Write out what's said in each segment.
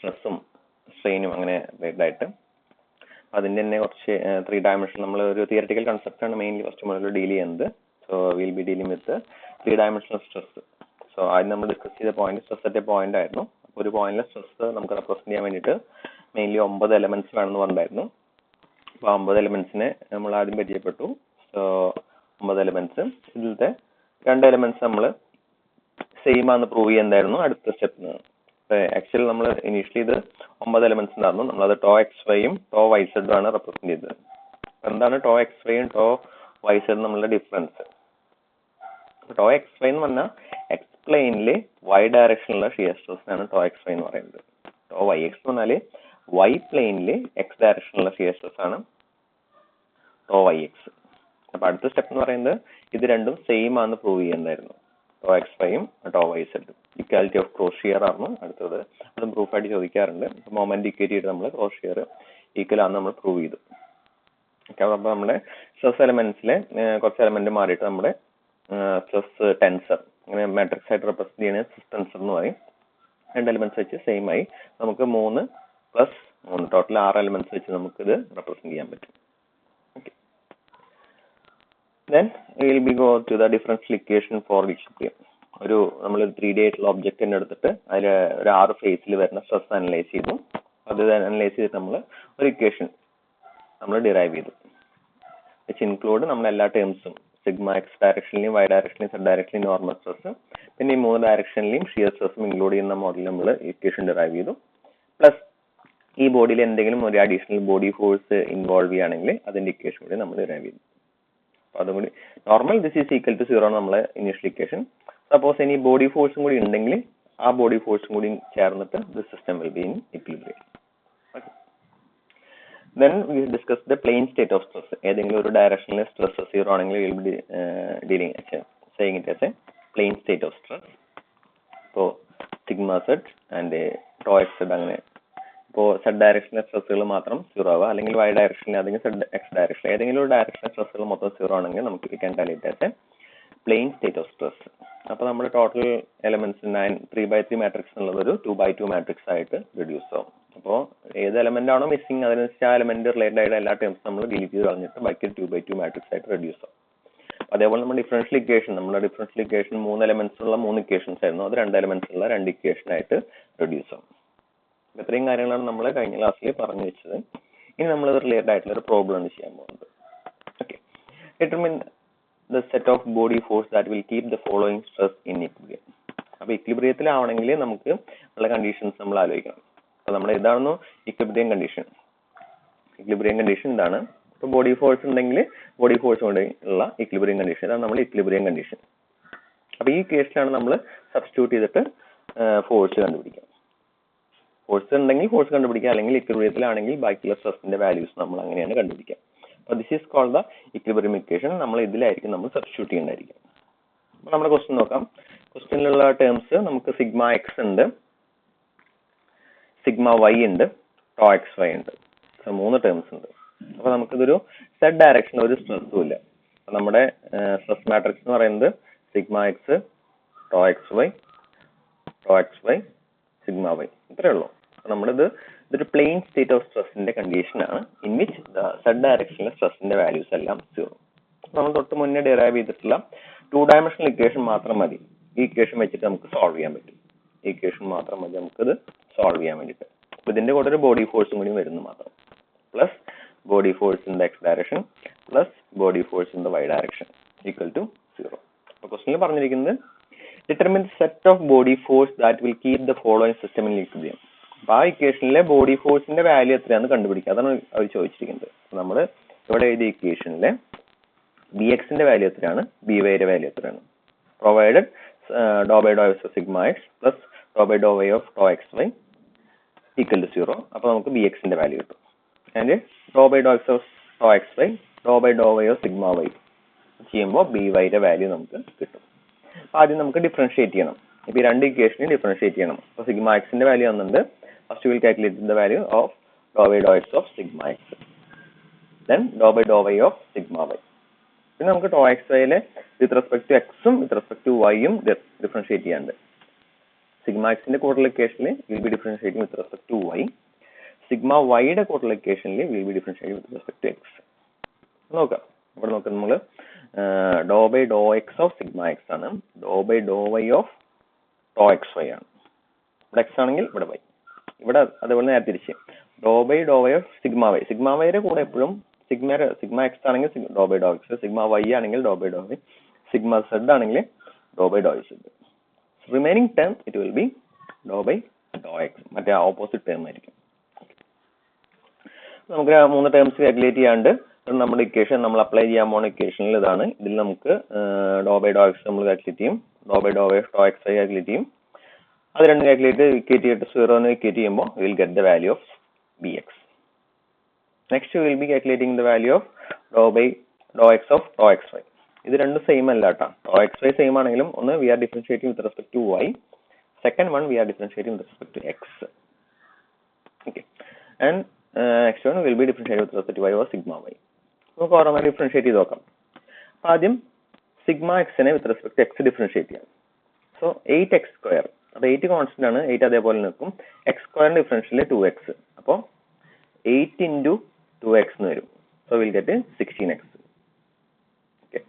സ്ട്രെസ്സും സ്ട്രെയിനും അങ്ങനെ റിലേറ്റഡ് ആയിട്ട് അതിൻ്റെ തന്നെ കുറച്ച് 3 ഡയമെൻഷൻ നമ്മൾ ഒരു തിയററ്റിക്കൽ കൺസെപ്റ്റ് ആണ് മെയിൻലി ഫസ്റ്റ് മോഡലിൽ ഡീൽ ചെയ്യുന്നത്. So will be dealing with 3 dimensional stress. So ആദ്യം നമ്മൾ ഡിസ്കസ് ചെയ്ത point stress at a point ആയിരുന്നു. ഒരു പോയിന്റിലെ സ്ട്രെസ് നമുക്ക് റെപ്രസെന്റ് ചെയ്യാൻ വേണ്ടിയിട്ട് മെയിൻലി 9 എലമെന്റ്സ് വേണമെന്ന് പറഞ്ഞിട്ടുണ്ടായിരുന്നു. അപ്പോൾ 9 എലമെന്റ്സിനെ നമ്മൾ ആദ്യം പരിചയപ്പെട്ടു. സോ 9 എലമെന്റ്സ്, ഇതിലത്തെ 2 എലമെന്റ്സ് നമ്മൾ സെയിം ആണെന്ന് പ്രൂവ് ചെയ്യുന്നതായിരുന്നു അടുത്ത സ്റ്റെപ്പിന്. ആക്ച്വലി നമ്മൾ ഇനീഷ്യലി ഇത് 9 എലമെന്റ്സ് ഉണ്ടായിരുന്നു. നമ്മളത് ടോ എക്സ് വൈയും ടോ വൈ സെഡും ആണ് റെപ്രസെന്റ് ചെയ്തത്. എന്താണ് ടോ എക്സ് വൈയും ടോ വൈ സെഡും നമ്മളുടെ ഡിഫറൻസ്? ടോ എക്സ് വൈ എന്ന് പറഞ്ഞാൽ എക്സ് പ്ലെയിനില് വൈ ഡയറക്ഷനിലുള്ള ഷിയർ സ്ട്രെസ് ആണ് ടോ എക്സ് വൈ എന്ന് പറയുന്നത്. ടോ വൈ എക്സ് എന്ന് പറഞ്ഞാല് വൈ പ്ലെയിനില് എക്സ് ഡയറക്ഷനിലുള്ള ഷിയർ സ്ട്രെസ് ആണ് ടോ വൈ എക്സ്. അപ്പൊ അടുത്ത സ്റ്റെപ്പ് എന്ന് പറയുന്നത് ഇത് രണ്ടും സെയിം ആണെന്ന് പ്രൂവ് ചെയ്യുന്നതായിരുന്നു. ടോ എക്സ് വൈയും tau y സെഡും equality of cross shear ആണ് അടുത്തത്. അതും പ്രൂഫായിട്ട് ചോദിക്കാറുണ്ട്. മൊമെന്റ് ഇക്വേറ്റ് ചെയ്ത് നമ്മൾ ക്രോസ് ഷിയർ ഈക്വൽ ആണെന്ന് നമ്മൾ പ്രൂവ് ചെയ്തു. അപ്പൊ നമ്മുടെ സ്ട്രെസ് എലമെന്റ്സിലെ കുറച്ച് എലമെന്റ് മാറിയിട്ട് നമ്മുടെ സ്ട്രെസ് ടെൻസർ അങ്ങനെ മാട്രിക്സ് ആയിട്ട് റെപ്രസെന്റ് ചെയ്യുന്ന സ്ട്രെസ് ടെൻസർ എന്ന് പറയും. 2 എലമെന്റ്സ് വെച്ച് സെയിം ആയി നമുക്ക് 3 + 3 ടോട്ടൽ 6 എലമെന്റ്സ് വെച്ച് നമുക്ക് ഇത് റെപ്രസെന്റ് ചെയ്യാൻ പറ്റും. Okay, then we will be go to the differential equation for equilibrium. ഒരു നമ്മൾ 3D ആയിട്ടുള്ള ഒബ്ജക്റ്റിനെ എടുത്തിട്ട് അതിൽ ഒരു 6 ഫേസിൽ വരുന്ന സ്ട്രെസ് അനലൈസ് ചെയ്തു. അത് അനലൈസ് ചെയ്തിട്ട് നമ്മൾ ഒരു ഇക്വേഷൻ നമ്മൾ ഡിറൈവ് ചെയ്തു. വിച്ച് ഇൻക്ലൂഡ് നമ്മൾ എല്ലാ ടേംസും സിഗ്മ എക്സ് ഡയറക്ഷനിലും വൈ ഡയറക്ഷനിലും സെഡ് ഡയറക്ഷനിലും നോർമൽ സ്ട്രെസ് പിന്നെ ഈ 3 ഡയറക്ഷനിലും ഷിയർ സ്ട്രെസ്സും ഇൻക്ലൂഡ് ചെയ്യുന്ന മോഡൽ നമ്മൾ ഇക്വേഷൻ ഡിറൈവ് ചെയ്തു. പ്ലസ് ഈ ബോഡിയിൽ എന്തെങ്കിലും ഒരു അഡീഷണൽ ബോഡി ഫോഴ്സ് ഇൻവോൾവ് ചെയ്യുകയാണെങ്കിൽ അതിന്റെ ഇക്വേഷൻ കൂടി നമ്മൾ ഡിറൈവ് ചെയ്തു. അപ്പൊ അതും കൂടി normal this is equal to 0 ആണ് നമ്മളെ ഇനീഷ്യൽ ഇക്വേഷൻ. സപ്പോസ് ഇനി ബോഡി ഫോഴ്സും കൂടി ഉണ്ടെങ്കിൽ ആ ബോഡി ഫോഴ്സും കൂടി ചേർന്നിട്ട് the system will be in equilibrium. Then we discuss the plane state of stress. ഏതെങ്കിലും ഒരു ഡയറക്ഷനിലെ സ്ട്രെസ് 0 ആണെങ്കിൽ we will be dealing saying it as a plane state of stress. ഇപ്പോൾ sigma z and tau X z അങ്ങനെ. ഇപ്പോൾ Z ഡയറക്ഷനിലെ സ്ട്രെസ്സുകൾ മാത്രം 0 ആവുക, അല്ലെങ്കിൽ Y ഡയറക്ഷനിൽ അല്ലെങ്കിൽ സെഡ് എക്സ് ഡയറക്ഷൻ ഏതെങ്കിലും ഒരു ഡയറക്ഷനിലെ സ്ട്രെസ്സുകൾ മൊത്തം 0 ആണെങ്കിൽ നമുക്ക് we can calculate as a plane state of stress. അപ്പോൾ നമ്മുടെ ടോട്ടൽ എലമെന്റ്സ് 3x3 മാട്രിക്സ് എന്നുള്ളത് ഒരു 2x2 മാട്രിക്സ് ആയിട്ട് റെഡ്യൂസ് ആവും. അപ്പോൾ ഏത് എലമെന്റ് ആണോ മിസ്സിംഗ് അതിനനുസരിച്ച് ആ എലമെന്റ് റിലേറ്റഡ് ആയിട്ട് എല്ലാ ടേംസും നമ്മൾ ഡിലീറ്റ് ചെയ്ത് കളഞ്ഞിട്ട് ബാക്കി 2x2 മാട്രിക്സ് ആയിട്ട് റെഡ്യൂസ് ആവും. അതേപോലെ നമ്മുടെ ഡിഫറൻഷ്യൽ ഇക്വേഷൻ 3 എലമെന്റ്സ് ഉള്ള 3 ഇക്വേഷൻസ് ആയിരുന്നു. അത് 2 എലമെന്റ്സ് ഉള്ള 2 ഇക്വേഷൻ ആയിട്ട് റെഡ്യൂസ് ആവും. ഇത്രയും കാര്യങ്ങളാണ് നമ്മൾ കഴിഞ്ഞ ക്ലാസ്സിൽ പറഞ്ഞു വെച്ചത്. ഇനി നമ്മൾ റിലേറ്റഡ് ആയിട്ടുള്ള ഒരു പ്രോബ്ലം ആണ് ചെയ്യാൻ പോകുന്നത്. Okay, determine the set of body force that will keep the following stress in equilibrium. അപ്പോൾ ഇക്വിലിബ്രിയത്തിലാവണമെങ്കിൽ നമുക്ക് ഉള്ള കണ്ടീഷൻസ് നമ്മൾ ആലോചിക്കണം. അപ്പോൾ നമ്മൾ ഇതാണെന്നു ഇക്വിലിബ്രിയം കണ്ടീഷൻ. ഇക്വിലിബ്രിയം കണ്ടീഷൻ ഇതാണ്. ഇപ്പോൾ ബോഡി ഫോഴ്സ് ഉണ്ടെങ്കിൽ ബോഡി ഫോഴ്സ് കൊണ്ട് ഉള്ള ഇക്വിലിബ്രിയം കണ്ടീഷൻ, ഇതാണ് നമ്മൾ ഇക്വിലിബ്രിയം കണ്ടീഷൻ. അപ്പോൾ ഈ കേസിലാണ് നമ്മൾ സബ്സ്റ്റിറ്റ്യൂട്ട് ചെയ്തിട്ട് ഫോഴ്സ് കണ്ടുപിടിക്കുക. ഫോഴ്സ് ഉണ്ടെങ്കിൽ ഫോഴ്സ് കണ്ടുപിടിക്കുക, അല്ലെങ്കിൽ ഇക്വിലിബ്രിയത്തിലാണെങ്കിൽ ബാക്കിയുള്ള സ്ട്രെസ്സിന്റെ വാല്യൂസ് നമ്മൾ അങ്ങനെയാണ് കണ്ടുപിടിക്കുക. അപ്പോൾ this is called the equilibrium equation. നമ്മൾ ഇതിലായിരിക്കും നമ്മൾ സബ്സ്റ്റിറ്റ്യൂട്ട് ചെയ്യേണ്ടതായിരിക്കും. അപ്പോൾ നമ്മുടെ ക്വസ്റ്റ്യൻ നോക്കാം. ക്വസ്റ്റ്യനിലുള്ള ടേംസ് നമുക്ക് സിഗ്മ എക്സ് ഉണ്ട്, സിഗ്മ വൈ ഉണ്ട്, ടോ എക്സ് വൈ ഉണ്ട്. 3 ടേംസ് ഉണ്ട്. അപ്പോൾ നമുക്കിതൊരു സെഡ് ഡയറക്ഷൻ ഒരു സ്ട്രെസ്സും ഇല്ല. അപ്പോൾ നമ്മുടെ സ്ട്രെസ് മാട്രിക്സ് എന്ന് പറയുന്നത് sigma X, tau X y, sigma y, ഇത്രയേ ഉള്ളൂ. നമ്മളിത് ഇതൊരു പ്ലെയിൻ സ്റ്റേറ്റ് ഓഫ് സ്ട്രെസ്സിന്റെ കണ്ടീഷൻ ആണ്, ഇൻ വിച്ച് സെഡ് ഡയറക്ഷനിലെ സ്ട്രെസ്സിന്റെ വാല്യൂസ് എല്ലാം 0. നമ്മൾ തൊട്ട് മുന്നേ ഡിറൈവ് ചെയ്തിട്ടുള്ള 2 ഡയമെൻഷണൽ ഇക്വേഷൻ മാത്രം മതി. ഈ ഇക്വേഷൻ വെച്ചിട്ട് നമുക്ക് സോൾവ് ചെയ്യാൻ പറ്റും. ഈ ഇക്വേഷൻ മാത്രം മതി നമുക്കിത് സോൾവ് ചെയ്യാൻ വേണ്ടിയിട്ട്. അപ്പോൾ ഇതിന്റെ കൂടെ ഒരു ബോഡി ഫോഴ്സും കൂടി വരുന്നു മാത്രം. Plus body force in the x direction plus body force in the y direction equal to 0. അപ്പോൾ ക്വസ്റ്റനിൽ പറഞ്ഞിരിക്കുന്നത് determine set of body force that will keep the following system in equilibrium. അപ്പോൾ ആ ഇക്വേഷനിലെ ബോഡി ഫോഴ്സിന്റെ വാല്യൂ എത്രയാണെന്ന് കണ്ടുപിടിക്കുക. അതാണ് അവർ ചോദിച്ചിരിക്കുന്നത്. നമ്മൾ ഇവിടെ എഴുതിയ ഇക്വേഷനിലെ ബി എക്സിന്റെ വാല്യൂ എത്രയാണ്, ബി വൈയുടെ വാല്യൂ എത്രയാണ്. Provided doh by doh x of sigma x plus doh by doh y of tau X y equal to 0. അപ്പോൾ നമുക്ക് ബി എക്സിന്റെ വാല്യൂ കിട്ടും. And doh by doh x of tau X y, doh by doh y of sigma y ചെയ്യുമ്പോൾ B വൈയുടെ value നമുക്ക് കിട്ടും. അപ്പോൾ ആദ്യം നമുക്ക് ഡിഫറൻഷിയേറ്റ് ചെയ്യണം. ഇപ്പോൾ ഈ 2 ഇക്വേഷനെ ഡിഫറൻഷിയേറ്റ് ചെയ്യണം. അപ്പോൾ സിഗ്മ എക്സിന്റെ വാല്യൂ വന്നിട്ടുണ്ട്. First we will calculate the value of dou by dou x of sigma x. Then dou by dou y of sigma y. പിന്നെ നമുക്ക് dou x y ലെ with respect to x ഉം with respect to y ഉം differentiate ചെയ്യാനുണ്ട്. Sigma എക്സിന്റെ കോഡിൽ ഇക്വേഷനിൽ will be differentiating with respect to y. Sigma വൈയുടെ കോഡിൽ ഇക്വേഷനിൽ will be differentiating with respect to x. നോക്കാം, ഇവിടെ നോക്കാം നമ്മൾ doh by doh x of sigma x ആണ്, doh by doh y of doh x y ആണ്. ഇവിടെ എക്സ് ആണെങ്കിൽ ഇവിടെ വൈ, ഇവിടെ അതേപോലെ നേരെ തിരിച്ച് doh by doh y of sigma y. Sigma വൈയുടെ കൂടെ എപ്പോഴും സിഗ്മ എക്സ് ആണെങ്കിൽ doh by doh x, sigma y ആണെങ്കിൽ doh by doh y, sigma z ആണെങ്കിൽ doh by doh z. Remaining term it will be doh by doh x, മറ്റേ opposite term ആയിരിക്കും. നമുക്ക് 3 terms calculate ചെയ്യാണ്ട് നമ്മുടെ equation നമ്മൾ apply ചെയ്യാൻ പോകുന്ന ഇക്വേഷനിൽ ഇതാണ്. ഇതിൽ നമുക്ക് ഡോ ബൈ ഡോ എക്സ് നമ്മൾ കാൽക്കുലേറ്റ് ചെയ്യും, doh by doh y doh x y calculate ചെയ്യും. അത് രണ്ടും കാൽക്കുലേറ്റ് ഇക്വേറ്റ് ചെയ്തിട്ട് 0 എന്ന് ഇക്വേറ്റ് ചെയ്യുമ്പോൾ will get the value of B x. Next will be calculating the value of doh by doh x of doh x y. ഇത് രണ്ടും same അല്ല കേട്ടോ. ഡോ എക്സ് വൈ സെയിം ആണെങ്കിലും ഒന്ന് we are differentiating with respect to y, second one we are differentiating with respect to x. Okay, and next one will be differentiate with respect to y or sigma y. നമുക്ക് ഓരോന്നായി differentiate ചെയ്ത് നോക്കാം. അപ്പൊ ആദ്യം sigma എക്സിനെ with respect to x differentiate ചെയ്യാം. So 8x², അപ്പൊ 8 constant ആണ്, 8 അതേപോലെ നിൽക്കും. എക്സ് സ്ക്വയറിന്റെ ഡിഫറൻഷ്യൽ 2x, അപ്പോൾ 8 into 2x എന്ന് വരും. So will get 16x. Okay,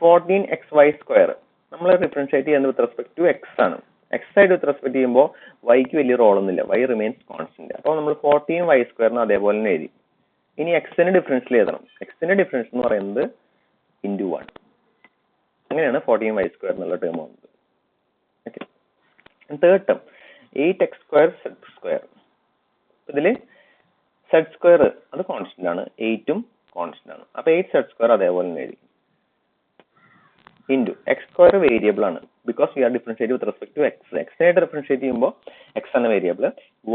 14xy², നമ്മൾ ഡിഫറൻഷിയേറ്റ് ചെയ്യുന്നത് വിത്ത് റെസ്പെക്ട് ടു എക്സ് ആണ്. എക്സ് ആയിട്ട് വിത്ത് റെസ്പെക്ട് ചെയ്യുമ്പോൾ വൈക്ക് വലിയ റോൾ ഒന്നുമില്ല, വൈ റിമെയിൻസ് കോൺസ്റ്റന്റ്. അപ്പോൾ നമ്മൾ 14y² അതേപോലെ തന്നെ എഴുതി. ഇനി എക്സിന്റെ ഡിഫറൻഷ്യൽ എഴുതണം. എക്സിന്റെ ഡിഫറൻസ് എന്ന് പറയുന്നത് ഇൻറ്റു 1, അങ്ങനെയാണ് 14y² എന്നുള്ള ടേം വന്നത്. Okay, third term 8x² z². ഇതില് z² അത് കോൺസ്റ്റന്റ് ആണ്, 8ഉം കോൺസ്റ്റന്റ് ആണ്. അപ്പൊ 8z² അതേപോലെ തന്നെ എഴുതി. ഇൻറ്റു x² വേരിയബിൾ ആണ്, because we are differentiate with respect to x. എക്സിനായിട്ട് ഡിഫറൻഷിയേറ്റ് ചെയ്യുമ്പോൾ എക്സ് ആണ് വേരിയബിൾ,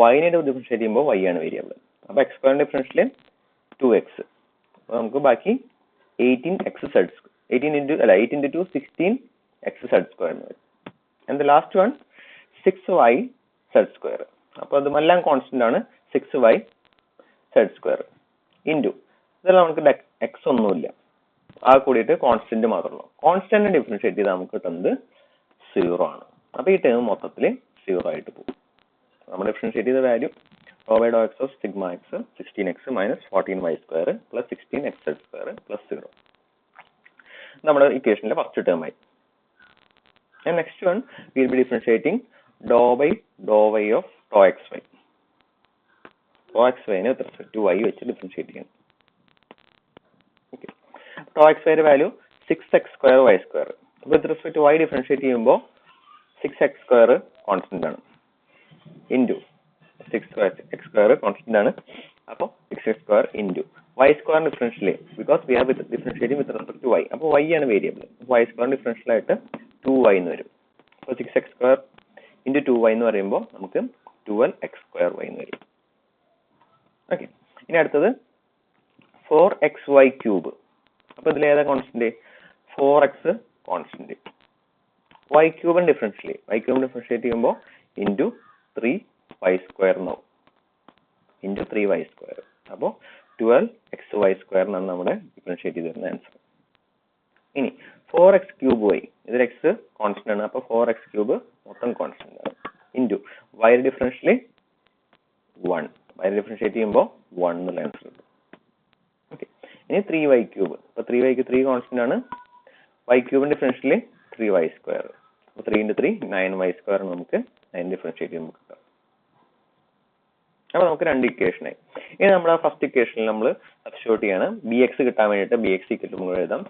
വൈനായിട്ട് ഡിഫറൻഷിയേറ്റ് ചെയ്യുമ്പോൾ വൈ ആണ് വേരിയബിൾ. അപ്പൊ x² ഡിഫറൻഷ്യൽ 2x. അപ്പൊ നമുക്ക് ബാക്കി 18x z², 8 into 2 16x z² എന്ന് വരും. And the last one 6y z². അപ്പൊ അതുമെല്ലാം കോൺസ്റ്റന്റ് ആണ്, 6y z² ഇൻറ്റു ഇതെല്ലാം നമുക്ക് എക്സ് ഒന്നുമില്ല, ആ കൂടിയിട്ട് കോൺസ്റ്റന്റ് മാത്രമേ ഉള്ളൂ. കോൺസ്റ്റന്റ് ഡിഫറൻഷിയേറ്റ് ചെയ്താൽ നമുക്ക് കിട്ടുന്നത് 0 ആണ്. അപ്പൊ ഈ ടേം മൊത്തത്തിൽ 0 ആയിട്ട് പോകും. നമ്മൾ ഡിഫറൻഷിയേറ്റ് ചെയ്ത value doh by doh x of sigma x 16x minus 14y² plus 16x z² plus 0. നമ്മുടെ ഇക്വേഷനിലെ ഫസ്റ്റ് ടേം ആയി. And next one we will be differentiating dou by dou y of dou xy. Dou xy ne with respect to y വെച്ച് differentiate ചെയ്യണം. Okay, dou xy യുടെ value 6x² y². with respect to y differentiate ചെയ്യുമ്പോൾ 6x² constant ആണ്, into 6x² constant ആണ്. അപ്പോൾ 6x² into y² differential, because we are differentiating with respect to y. അപ്പോൾ y ആണ് variable, y² differential ആയിട്ട് 2y എന്ന് വരും. അപ്പോൾ 6x² ഇൻറ്റു 2y എന്ന് പറയുമ്പോൾ നമുക്ക് 12x² എന്ന് വരും. ഓക്കെ, ഇനി അടുത്തത് 4xy³. അപ്പോൾ ഇതിൽ ഏതാ constant? 4x constant. y³ differentiate ചെയ്യുമ്പോൾ ഇൻറ്റു 3y² എന്നാവും, ഇൻറ്റു 3y². അപ്പോൾ 12xy² എന്നാണ് നമ്മുടെ ഡിഫറൻഷിയേറ്റ് ചെയ്ത് തരുന്ന ആൻസർ. ഇനി 4x³ ഇതിൽ x കോൺസ്റ്റന്റ് ആണ്, അപ്പൊ 4x³ മൊത്തം കോൺസ്റ്റന്റ് ആണ്, into y differential 1. y differentiate ചെയ്യുമ്പോൾ 1 എന്നുള്ള ആൻസർ കിട്ടും. ഓക്കെ, ഇനി 3y³. അപ്പൊ 3 കോൺസ്റ്റന്റ് ആണ്, y³ ഡിഫറൻഷ്യൽ 3y². അപ്പൊ 3 into 3 9y² നമുക്ക് 9 ഡിഫറൻഷിയേറ്റ് ചെയ്യുമ്പോൾ കിട്ടാം. അപ്പൊ നമുക്ക് രണ്ട് ഇക്വേഷനായി. ഇനി നമ്മുടെ ഫസ്റ്റ് ഇക്വേഷനിൽ നമ്മൾ സബ്സ്റ്റിറ്റ്യൂട്ട് ചെയ്യാണ്. bx കിട്ടാൻ വേണ്ടിയിട്ട് bx ഈക്വൽ ടു നമ്മൾ എഴുതാം.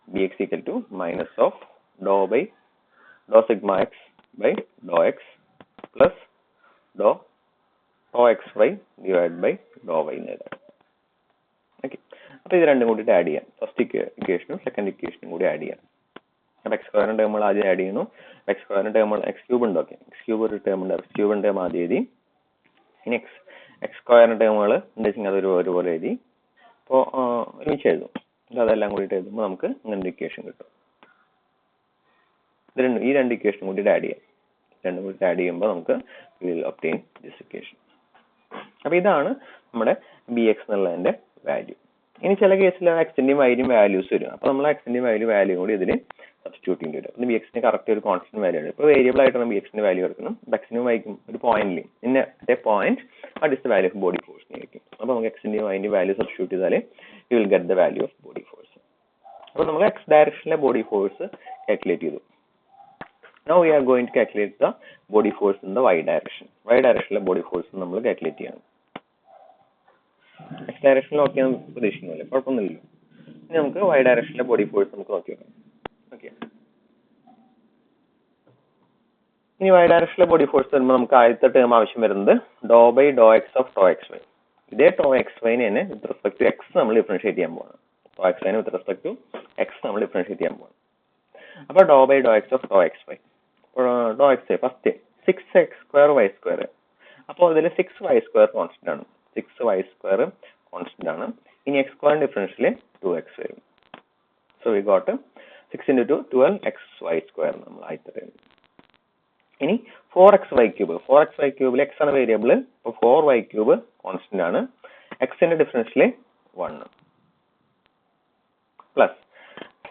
bx equal to minus of dou by dou sigma x by dou x plus dou xy divided by dou y എന്ന് എഴുതാം. ഓക്കെ, അപ്പൊ ഇത് രണ്ടും കൂടി ആഡ് ചെയ്യാം. ഫസ്റ്റ് ഇക്വേഷനും സെക്കൻഡ് ഇക്വേഷനും കൂടി ആഡ് ചെയ്യാം. അപ്പൊ x² ടേം നമ്മൾ ആദ്യം ആഡ് ചെയ്യുന്നു. x² ടേം x³ ഉണ്ട്. ഓക്കെ, x³ ഒരു ടേം ഉണ്ട്, x³ ടേം ആദ്യം എഴുതി. ഇനി x² ടേമുകൾ ഉണ്ടെങ്കിൽ അത് ഒരുപോലെ എഴുതി. അപ്പോൾ ഒരുമിച്ച് എഴുതും. അതെല്ലാം കൂടിയിട്ട് എഴുതുമ്പോൾ നമുക്ക് ഇങ്ങനൊരു ഇക്വേഷൻ കിട്ടും. ഈ രണ്ട് ഇക്വേഷനും കൂടി ആഡ് ചെയ്യാം. രണ്ടും കൂടി ആഡ് ചെയ്യുമ്പോൾ നമുക്ക് വിൽ ഒബ്റ്റെയിൻ ദിസ് ഇക്വേഷൻ. അപ്പൊ ഇതാണ് നമ്മുടെ bx എന്നുള്ളതിന്റെ വാല്യൂ. ഇനി ചില കേസിൽ എക്സിന്റെയും വൈന്റെയും വാല്യൂസ് വരും. അപ്പൊ നമ്മൾ എക്സിന്റെയും വാല്യൂ കൂടി ഇതിൽ സബ്സ്റ്റിറ്റ്യൂട്ട് ചെയ്യേണ്ടി വരും. അപ്പോൾ ബി എക്സിന് കറക്റ്റ് ഒരു കോൺസ്റ്റന്റ് വാല്യൂ ആണ്. ഇപ്പോൾ വേരിയബിൾ ആയിട്ടാണ് ബി എക്സിന്റെ വാല്യൂ എടുക്കണം. എക്സിനും വൈക്കും ഒരു പോയിന്റിൽ ഇന്ന point what is the value of body force ആയിരിക്കും. അപ്പോൾ നമുക്ക് എക്സിന്റെയും വൈന്റെയും വാല്യൂ സബ്സ്റ്റിറ്റ്യൂട്ട് ചെയ്താൽ you will get the value of body force. അപ്പോൾ നമ്മൾ എക്സ് ഡയറക്ഷനിലെ ബോഡി ഫോഴ്സ് കാൽക്കുലേറ്റ് ചെയ്തു. Now we are going to calculate the body force in the y direction. Y direction body force നമ്മൾ calculate ചെയ്യണം. x direction okay പ്രതീക്ഷിക്കുന്നില്ല, കുഴപ്പമൊന്നുമില്ല. ഇനി നമുക്ക് y direction body force നമുക്ക് നോക്കി നോക്കാം. ഓക്കെ, ഇനി y direction ബോഡി ഫോഴ്സ് വരുമ്പോൾ നമുക്ക് ആദ്യത്തെ ടേം ആവശ്യം വരുന്നത് doh by doh x of doh x y. ഇതേ ഡോ എക്സ് വൈനെ തന്നെ വിത്ത് റെസ്പെക്ട് ടു എക്സ് നമ്മൾ ഡിഫറൻഷിയേറ്റ് ചെയ്യാൻ പോകണം. ഡോ എക്സ് വൈനെ വിത്ത് റെസ്പെക്ട് ടു എക്സ് നമ്മൾ ഡിഫറൻഷിയേറ്റ് ചെയ്യാൻ പോകണം. അപ്പോൾ doh by doh x of doh x y, doh x first 6x² അപ്പോൾ ഇതിൽ 6y² കോൺസ്റ്റന്റ് ആണ്. 6y² കോൺസ്റ്റന്റ് ആണ്. ഇനി x² ഡിഫറൻഷ്യൽ 2x വരും. സോ വി ഗോട്ട് 6 × 2 12xy² നമ്മൾ ആയിട്ട് തരുന്നത്. ഇനി 4xy³ 4xy³ x ആണ് വേരിയബിൾ. അപ്പോൾ 4y³ കോൺസ്റ്റന്റ് ആണ്. എക്സിന്റെ differential 1 plus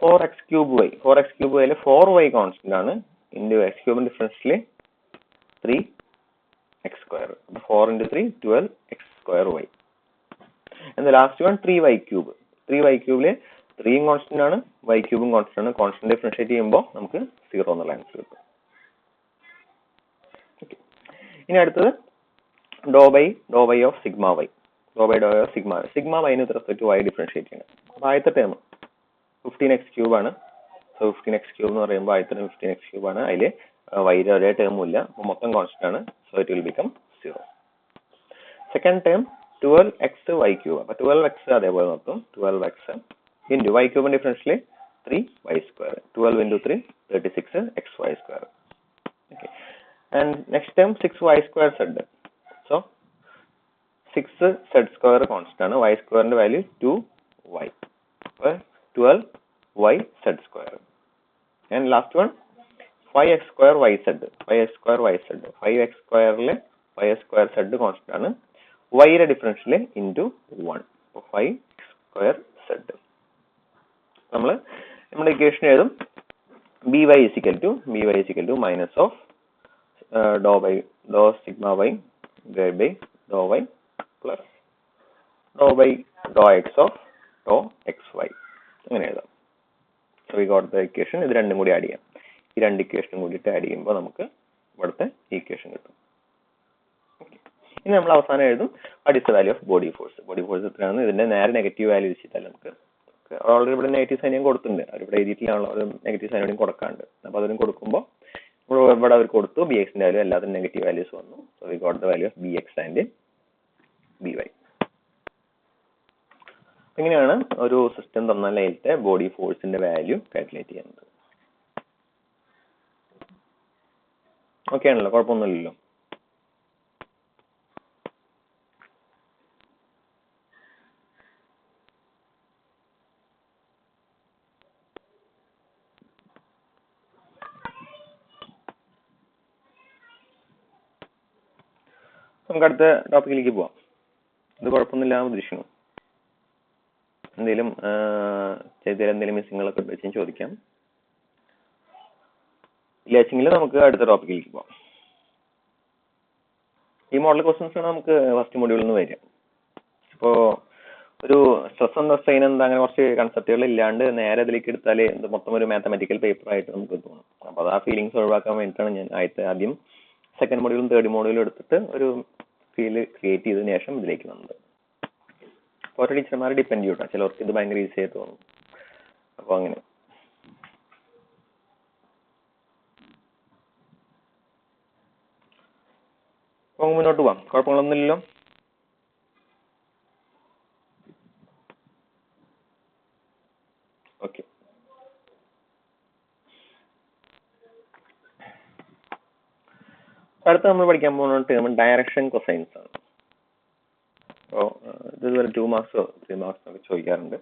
4x³ 4x³ 4y constant ആണ്. into x³ differential 3x². 4 × 3 12x²y. and the last one 3y³. 3y³ 3 constant ആണ്, y³ കോൺസ്റ്റന്റ് ആണ്. കോൺസ്റ്റന്റ് ഡിഫറൻഷിയേറ്റ് ചെയ്യുമ്പോൾ നമുക്ക് 0 എന്നുള്ള ആൻസർ കിട്ടും. ഓക്കെ, ഇനി അടുത്തത് doh by of sigma y. Doh by of sigma വൈന് with respect to y differentiate ചെയ്യണം. അപ്പോൾ ആദ്യത്തെ ടേം 15x³ ആണ്. സോ 15x³ എന്ന് പറയുമ്പോൾ ആദ്യത്തെ 15x³ ആണ്. അതിൽ വൈയുടെ ഒരേ ടേമും ഇല്ല, അപ്പോൾ മൊത്തം കോൺസ്റ്റന്റ് ആണ്. So it will become 0. Second term 12xy³. അപ്പോൾ 12x അതേപോലെ നോക്കും. 12x into y³ differential 3y². 12 × 3 36xy². Okay, and next term 6y²z. So 6z² constant ആണ്. y² value 2y. അപ്പോൾ 12yz². and last one 5x²yz. 5x²yz. 5x² y² constant ആണ്. y യുടെ differential into 1. അപ്പോൾ 5x²z. നമ്മുടെ equation എഴുതും by = minus of doh sigma y divide by doh y plus doh by doh x of doh x y. അങ്ങനെ എഴുതാം. So we got the equation. ഇത് രണ്ടും കൂടി ആഡ് ചെയ്യാം. ഈ രണ്ട് ഇക്വേഷനും കൂടിയിട്ട് ആഡ് ചെയ്യുമ്പോൾ നമുക്ക് ഇവിടുത്തെ ഇക്വേഷൻ കിട്ടും. ഓക്കെ, ഇനി നമ്മൾ അവസാനം എഴുതും what is the value of body force. Body force എത്രയാണ്? ഇതിന്റെ നേരെ നെഗറ്റീവ് വാല്യൂ വെച്ചിട്ടല്ല നമുക്ക് ഓൾറെഡി ഇവിടെ നെഗറ്റീവ് സൈൻ കൊടുത്തിട്ടുണ്ട്. അവരിവിടെ എഴുതിയിട്ടില്ലാണല്ലോ, ഒരു നെഗറ്റീവ് സൈൻ കൂടി കൊടുക്കാണ്ട്. അപ്പോൾ അതിനും കൊടുക്കുമ്പോൾ ഇവിടെ അവർ കൊടുത്തു ബി എക്സിന്റെ വാല്യൂ എല്ലാത്തിനും നെഗറ്റീവ് വാല്യൂസ് വന്നു. So we got the value of B x and B y. ഇങ്ങനെയാണ് ഒരു സിസ്റ്റം തന്നാൽ അതിലത്തെ ബോഡി ഫോഴ്സിന്റെ വാല്യൂ കാൽക്കുലേറ്റ് ചെയ്യുന്നത്. ഓക്കെ ആണല്ലോ, കുഴപ്പമൊന്നുമില്ലല്ലോ. നമുക്ക് അടുത്ത ടോപ്പിക്കിലേക്ക് പോവാം. ഇത് കുഴപ്പമൊന്നുമില്ല പ്രതീക്ഷിക്കുന്നു. എന്തെങ്കിലും ചെയ്തതിൽ എന്തെങ്കിലും മിസ്സിങ്ങളൊക്കെ വെച്ചും ചോദിക്കാം. ഇല്ലാച്ചെങ്കിൽ നമുക്ക് അടുത്ത ടോപ്പിക്കിലേക്ക് പോവാം. ഈ മോഡൽ ക്വസ്റ്റ്യൻസ് ആണ് നമുക്ക് ഫസ്റ്റ് മൊഡ്യൂളിൽ നിന്ന് വരിക. ഇപ്പോൾ ഒരു സ്ട്രെസ് എന്താ സ്ട്രെയിൻ എന്താ അങ്ങനെ കുറച്ച് കൺസെപ്റ്റുകൾ ഇല്ലാണ്ട് നേരെ അതിലേക്ക് എടുത്താൽ ഇത് മൊത്തം ഒരു മാത്തമാറ്റിക്കൽ പേപ്പർ ആയിട്ട് നമുക്ക് തോന്നും. അപ്പോൾ അത് ആ ഫീലിങ്സ് ഒഴിവാക്കാൻ വേണ്ടിയിട്ടാണ് ഞാൻ ആദ്യം സെക്കൻഡ് മൊഡ്യൂളും തേർഡ് മൊഡ്യൂളും എടുത്തിട്ട് ഒരു ഫീൽ ക്രിയേറ്റ് ചെയ്തതിനു ശേഷം ഇതിലേക്ക് വന്നത്. ഓരോ ടീച്ചർമാരെ ഡിപ്പെൻഡ് ചെയ്യൂട്ടോ. ചിലർക്ക് ഇത് ഭയങ്കര ഈസി ആയി തോന്നും. അപ്പോൾ അങ്ങനെ നമുക്ക് മുന്നോട്ട് പോവാം. കുഴപ്പങ്ങളൊന്നുമില്ലല്ലോ. ഓക്കെ, അടുത്ത നമ്മൾ പഠിക്കാൻ പോകുന്ന ടേം ഡയറക്ഷൻ കൊസൈൻസ് ആണ്. അപ്പോൾ ഇതുവരെ 2 മാർക്സോ 3 മാർക്സോ ഒക്കെ ചോദിക്കാറുണ്ട്.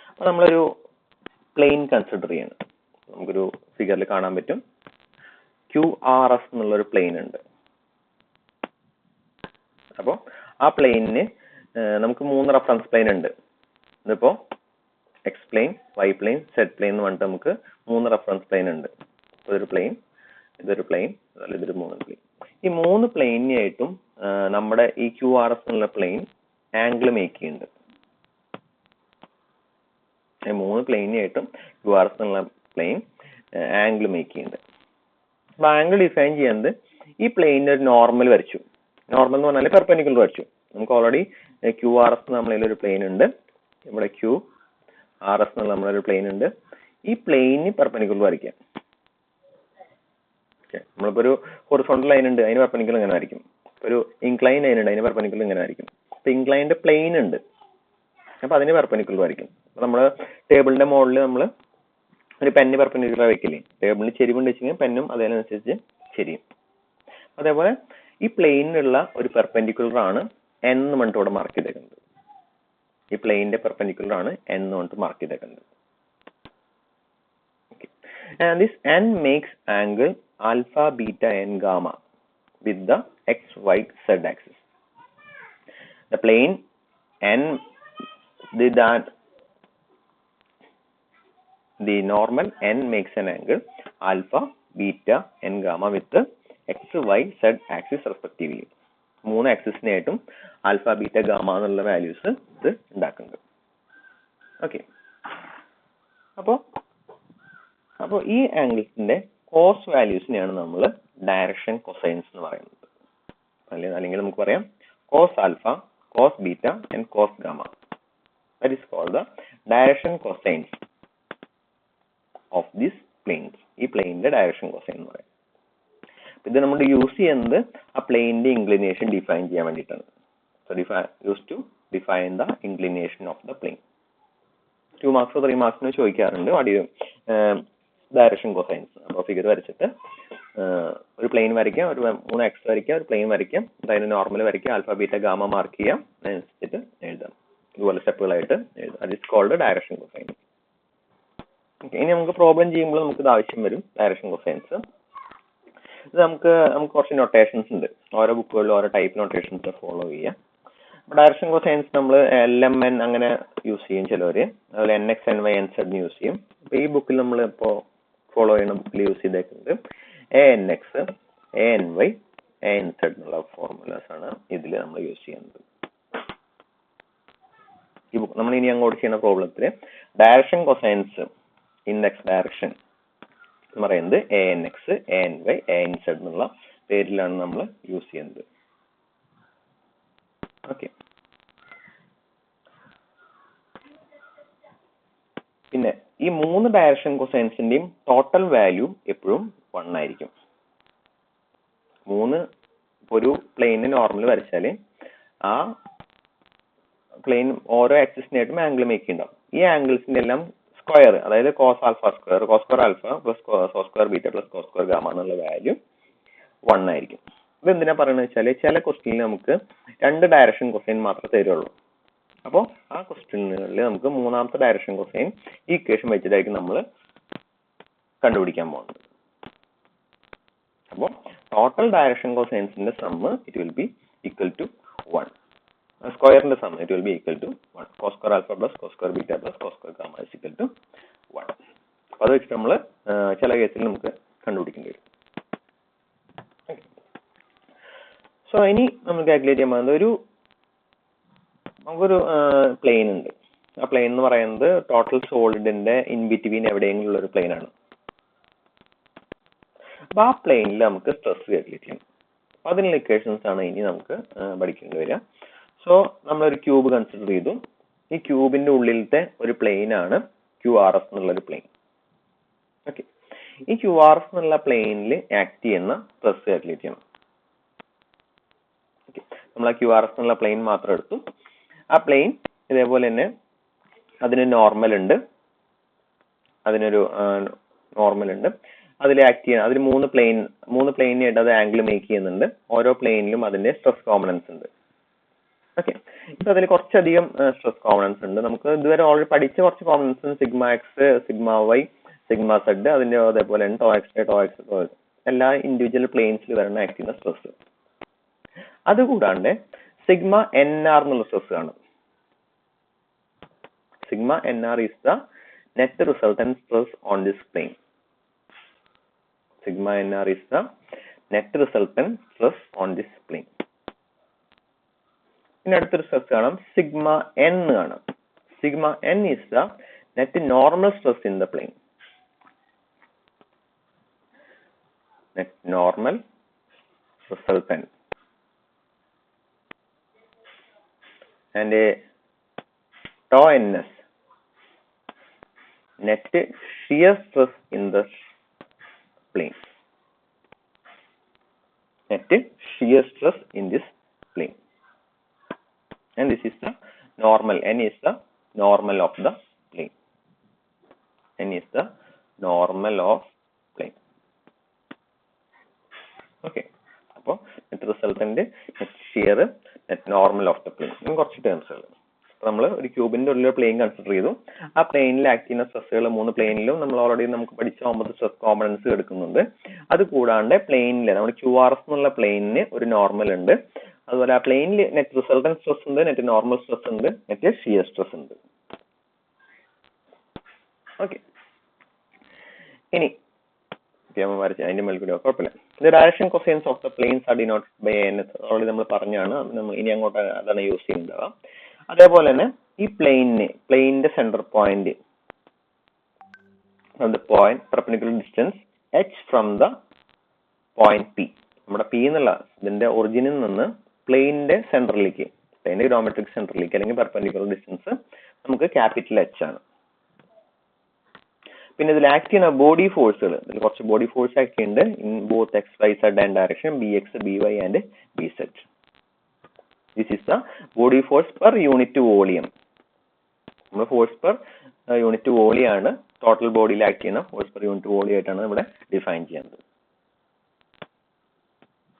അപ്പോൾ നമ്മളൊരു പ്ലെയിൻ കൺസിഡർ ചെയ്യണം. നമുക്കൊരു ഫിഗറിൽ കാണാൻ പറ്റും QRS എന്നുള്ളൊരു പ്ലെയിൻ ഉണ്ട്. അപ്പോൾ ആ പ്ലെയിനിന് നമുക്ക് 3 റെഫറൻസ് പ്ലെയിൻ ഉണ്ട്. ഇതിപ്പോൾ x plane, y plane, z plane എന്ന് പറഞ്ഞിട്ട് നമുക്ക് 3 റെഫറൻസ് പ്ലെയിൻ ഉണ്ട്. ഇതൊരു പ്ലെയിൻ, ഇതൊരു പ്ലെയിൻ, അതുപോലെ ഇതൊരു 3 പ്ലെയിൻ. ഈ 3 പ്ലെയിനായിട്ടും നമ്മുടെ ഈ QRS എന്നുള്ള പ്ലെയിൻ ആംഗിൾ മേക്ക് ചെയ്യുന്നുണ്ട്. 3 പ്ലെയിനായിട്ടും QRS എന്നുള്ള പ്ലെയിൻ ആംഗിൾ മേക്ക് ചെയ്യുന്നുണ്ട്. അപ്പൊ ആംഗിൾ ഡിഫൈൻ ചെയ്യുന്നത് ഈ പ്ലെയിനിന് ഒരു നോർമൽ വരച്ചു. നോർമൽ എന്ന് പറഞ്ഞാൽ പെർപെൻഡിക്കുലർ വരച്ചു. നമുക്ക് ഓൾറെഡി QRS നമ്മളൊരു പ്ലെയിൻ ഉണ്ട്, ഇവിടെ QRS എന്നുള്ള നമ്മളൊരു പ്ലെയിൻ ഉണ്ട്. ഈ പ്ലെയിന് പെർപെൻഡിക്കുലർ വരയ്ക്കാം. നമ്മളിപ്പോ ഒരു ഹൊറിസോണ്ടൽ ലൈൻ ഉണ്ട്, അതിന് പെർപെൻഡിക്കുലർ ഇങ്ങനെ ആയിരിക്കും. ഒരു ഇൻക്ലൈൻ ലൈൻ ഉണ്ട്, അതിന് പെർപെൻഡിക്കുലർ ഇങ്ങനെ ആയിരിക്കും. അപ്പൊ ഇൻക്ലൈൻഡ് പ്ലെയിൻ ഉണ്ട്, അപ്പൊ അതിന് പെർപെൻഡിക്കുലർ ആയിരിക്കും. അപ്പൊ നമ്മള് ടേബിളിന്റെ മുകളിൽ നമ്മൾ ഒരു പെന്ന് പെർപെൻഡിക്കുലർ വെക്കില്ലേ, ടേബിളിന് ചെരിവുണ്ട് വെച്ചെങ്കിൽ പെന്നും അതിനനുസരിച്ച് ചെരിയും. അതേപോലെ ഈ പ്ലെയിനിലുള്ള ഒരു പെർപെൻഡിക്കുലർ ആണ് N എന്ന് പറഞ്ഞിട്ട് ഇവിടെ മാർക്ക് ചെയ്തേക്കുന്നത്. ഈ പ്ലെയിനിന്റെ പെർപെൻഡിക്കുലർ ആണ് N എന്ന് പറഞ്ഞിട്ട് മാർക്ക് ചെയ്തേക്കുന്നത്. And this N makes angle alpha, beta, and gamma with the x, y, z axis. The plane N did that. The normal N makes an angle alpha, beta, and gamma with the x, y, z axis respectively. 3 ആക്സിസിനായിട്ടും alpha, beta, gamma എന്നുള്ള values ഇത് ഉണ്ടാക്കുന്നുണ്ട്. Okay, അപ്പോൾ ഈ ആംഗിൾസിന്റെ cos വാല്യൂസിനെയാണ് നമ്മൾ direction cosines എന്ന് പറയുന്നത്. അല്ലെങ്കിൽ നമുക്ക് പറയാം cos alpha, cos beta and cos gamma. That is called the direction cosines of this planes. ഈ പ്ലെയിനിന്റെ ഡയറക്ഷൻ കൊസൈൻ എന്ന് പറയാം. ഇത് നമ്മൾ യൂസ് ചെയ്യുന്നത് ആ പ്ലെയിനിന്റെ ഇൻക്ലിനേഷൻ ഡിഫൈൻ ചെയ്യാൻ വേണ്ടിയിട്ടാണ്. So use to define the inclination of the plane. 2 marks 3 മാർക്സിന് ചോദിക്കാറുണ്ട് ഡയറക്ഷൻ കൊസൈൻസ്. അപ്പോൾ ഫിഗർ വരച്ചിട്ട് ഒരു പ്ലെയിൻ വരയ്ക്കാം, ഒരു 3 എക്സ് വരയ്ക്കാം, ഒരു പ്ലെയിൻ വരയ്ക്കാം, അതിന് നോർമൽ വരയ്ക്കാം, ആൽഫ, ബീറ്റ, ഗാമ മാർക്ക് ചെയ്യാം, അതനുസരിച്ചിട്ട് എഴുതാം. ഇതുപോലെ സ്റ്റെപ്പുകളായിട്ട് എഴുതാം. അത് ഇസ് കോൾഡ് ഡയറക്ഷൻ കൊസൈൻ. ഇനി നമുക്ക് പ്രോബ്ലം ചെയ്യുമ്പോൾ നമുക്ക് ഇത് ആവശ്യം വരും ഡയറക്ഷൻ കൊസൈൻസ്. ഇത് നമുക്ക് കുറച്ച് നൊട്ടേഷൻസ് ഉണ്ട്. ഓരോ ബുക്കുകളിലും ഓരോ ടൈപ്പ് നൊട്ടേഷൻസ് ഫോളോ ചെയ്യാം. ഡയറക്ഷൻ കൊസൈൻസ് നമ്മൾ LMN അങ്ങനെ യൂസ് ചെയ്യും ചിലവര്, അതുപോലെ NX, NY, NZ യൂസ് ചെയ്യും. അപ്പൊ ഈ ബുക്കിൽ നമ്മൾ ഇപ്പോൾ ഫോളോ ചെയ്യുന്ന ബുക്കിൽ യൂസ് ചെയ്തേക്കുന്നത് ANX, ANY, ANZ എന്നുള്ള ഫോർമുലാസ് ആണ് ഇതിൽ നമ്മൾ യൂസ് ചെയ്യുന്നത്. ഈ ബുക്ക് നമ്മൾ ഇനി അങ്ങോട്ട് ചെയ്യുന്ന പ്രോബ്ലത്തില് direction cosines in X direction എന്ന് പറയുന്നത് ANX, ANY, ANZ എന്നുള്ള പേരിലാണ് നമ്മൾ യൂസ് ചെയ്യുന്നത്. ഓക്കെ, പിന്നെ ഈ 3 ഡയറക്ഷൻ കൊസൈൻസിന്റെയും ടോട്ടൽ വാല്യൂ എപ്പോഴും 1 ആയിരിക്കും. ഒരു പ്ലെയിന് നോർമൽ വരച്ചാല് ആ പ്ലെയിൻ ഓരോ ആക്സിസിനായിട്ടും ആംഗിൾ മേക്ക് ഉണ്ടാവും. ഈ ആംഗിൾസിന്റെ എല്ലാം സ്ക്വയർ, അതായത് cos alpha square, cos square alpha plus cos square beta plus cos square gamma എന്നുള്ള വാല്യൂ 1 ആയിരിക്കും. ഇത് എന്തിനാ പറയുന്നത് വെച്ചാല് ചില ക്വസ്റ്റ്യനിൽ നമുക്ക് 2 ഡയറക്ഷൻ കൊസൈൻ മാത്രമേ തരുള്ളൂ. അപ്പോൾ ആ ക്വസ്റ്റ്യനുകളിൽ നമുക്ക് 3ാമത്തെ ഡയറക്ഷൻ കൊസൈൻ ഈ ഇക്വേഷൻ വെച്ചിട്ടായിരിക്കും നമ്മൾ കണ്ടുപിടിക്കാൻ പോകുന്നത്. അപ്പോൾ ടോട്ടൽ ഡയറക്ഷൻ കൊസൈൻസിന്റെ sum it will be equal to 1. സ്ക്വയറിന്റെ sum it will be equal to 1. Cos square alpha plus cos square beta plus cos square gamma is equal to 1. അപ്പോൾ അത് വെച്ചിട്ട് നമ്മൾ ചില കേസിൽ നമുക്ക് കണ്ടുപിടിക്കേണ്ടി വരും. സോ ഇനി നമ്മൾ കാൽക്കുലേറ്റ് ചെയ്യാൻ പോകുന്നത് നമുക്കൊരു പ്ലെയിൻ ഉണ്ട്. ആ പ്ലെയിൻ എന്ന് പറയുന്നത് ടോട്ടൽ സോളിഡിന്റെ ഇൻ ബിറ്റ്വീൻ എവിടെയെങ്കിലും ഉള്ള ഒരു പ്ലെയിൻ ആണ്. അപ്പൊ ആ പ്ലെയിനിൽ നമുക്ക് സ്ട്രെസ് കാൽക്കുലേറ്റ് ചെയ്യണം. അപ്പൊ അതിനുള്ള ഇക്വേഷൻസ് ആണ് ഇനി നമുക്ക് പഠിക്കേണ്ടി വരിക. സോ നമ്മളൊരു ക്യൂബ് കൺസിഡർ ചെയ്തു. ഈ ക്യൂബിന്റെ ഉള്ളിലത്തെ ഒരു പ്ലെയിൻ ആണ് QRS എന്നുള്ള ഒരു പ്ലെയിൻ. ഓക്കെ, ഈ QRS എന്നുള്ള പ്ലെയിനിൽ ആക്ട് ചെയ്യുന്ന സ്ട്രെസ് കാൽക്കുലേറ്റ് ചെയ്യണം. ഓക്കെ, നമ്മൾ ആ QRS എന്നുള്ള പ്ലെയിൻ മാത്രം എടുത്തു. ആ പ്ലെയിൻ ഇതേപോലെ തന്നെ അതിന് നോർമൽ ഉണ്ട്, അതിനൊരു നോർമൽ ഉണ്ട്, അതിൽ ആക്ട് ചെയ്യുന്ന അതിൽ 3 പ്ലെയിനായിട്ട് അത് ആംഗിൾ മേക്ക് ചെയ്യുന്നുണ്ട്. ഓരോ പ്ലെയിനിലും അതിന്റെ സ്ട്രെസ് കോമ്പണൻസ് ഉണ്ട്. ഓക്കെ, ഇപ്പൊ അതിൽ കുറച്ചധികം സ്ട്രെസ് കോമ്പണൻസ് ഉണ്ട്. നമുക്ക് ഇതുവരെ ഓൾറെഡി പഠിച്ച കുറച്ച് components sigma x, sigma y, sigma z, അതിന്റെ അതേപോലെ ടോ എക്സ് എല്ലാ ഇൻഡിവിജ്വൽ പ്ലെയിൻസിൽ വരുന്ന ആക്ട് ചെയ്യുന്ന സ്ട്രെസ്. അതുകൂടാണ്ട് സിഗ്മ NR എന്നുള്ള സ്ട്രെസ് ആണ്. sigma nr is the net resultant stress on this plane. Sigma nr is the net resultant stress on this plane. ഇനി അടുത്തൊരു സ്ട്രെസ് കാണാം സിഗ്മ n കാണാം. Sigma n is the net normal stress in the plane. Net normal resultant. And tau ns, net shear stress in the plane. Net shear stress in this plane. And this is the normal. N is the normal of the plane. N is the normal of plane. Okay. അപ്പോൾ net resultant, net shear, net normal of the plane. ഇനി കുറച്ച് ടേംസുകൾ. നമ്മൾ ഒരു ക്യൂബിന്റെ ഉള്ളിൽ plain consider ചെയ്തു. ആ പ്ലെയിനിൽ act ചെയ്യുന്ന സ്ട്രെസ്സുകൾ 3 പ്ലെയിനിലും നമ്മൾ ഓൾറെഡി നമുക്ക് പഠിച്ച 9 സ്ട്രെസ് കോമ്പണൻസ് എടുക്കുന്നുണ്ട്. അത് കൂടാണ്ട് പ്ലെയിനിൽ നമ്മൾ QRS എന്നുള്ള പ്ലെയിനിന് ഒരു നോർമൽ ഉണ്ട്. അതുപോലെ ആ പ്ലെയിനിൽ നെറ്റ് റിസൾട്ടന്റ് സ്ട്രെസ് ഉണ്ട്, നെറ്റ് നോർമൽ സ്ട്രെസ് ഉണ്ട്, നെറ്റ് ഷിയർ സ്ട്രെസ് ഉണ്ട്. ഓക്കെ. ഇനി വരച്ച് അതിന്റെ മേൽ കൂടി കുഴപ്പമില്ല. The direction cosines of the planes are denoted by ANS. Already നമ്മൾ പറഞ്ഞാണ്. നമ്മൾ ഇനി അങ്ങോട്ട് അതാണ് യൂസ് ചെയ്യുന്നത്. അതേപോലെ തന്നെ ഈ പ്ലെയിനിന്റെ center point from the point perpendicular distance h from the point P. നമ്മുടെ P എന്നുള്ള ഇതിന്റെ ഒറിജിനിൽ നിന്ന് പ്ലെയിനിന്റെ സെന്ററിലേക്ക്, പ്ലെയിനിന്റെ ജിയോമെട്രിക് സെന്ററിലേക്ക് അല്ലെങ്കിൽ പെർപെൻഡിക്കുലർ ഡിസ്റ്റൻസ് നമുക്ക് ക്യാപിറ്റൽ H ആണ്. പിന്നെ ഇതിൽ ആക്ട് ചെയ്യുന്ന ബോഡി ഫോഴ്സുകൾ, ഇതിൽ കുറച്ച് ബോഡി ഫോഴ്സ് ആക്ട് ചെയ്യുന്നുണ്ട് in both x y z and direction BX, BY and BZ. This is the body force per unit volume. നമ്മൾ ഫോഴ്സ് പെർ യൂണിറ്റ് വോളിയം ആണ് ടോട്ടൽ ബോഡിയിൽ ആക്ട് ചെയ്യുന്ന ഫോഴ്സ് പെർ യൂണിറ്റ് വോളിയം ആയിട്ടാണ് ഇവിടെ define ചെയ്യുന്നത്.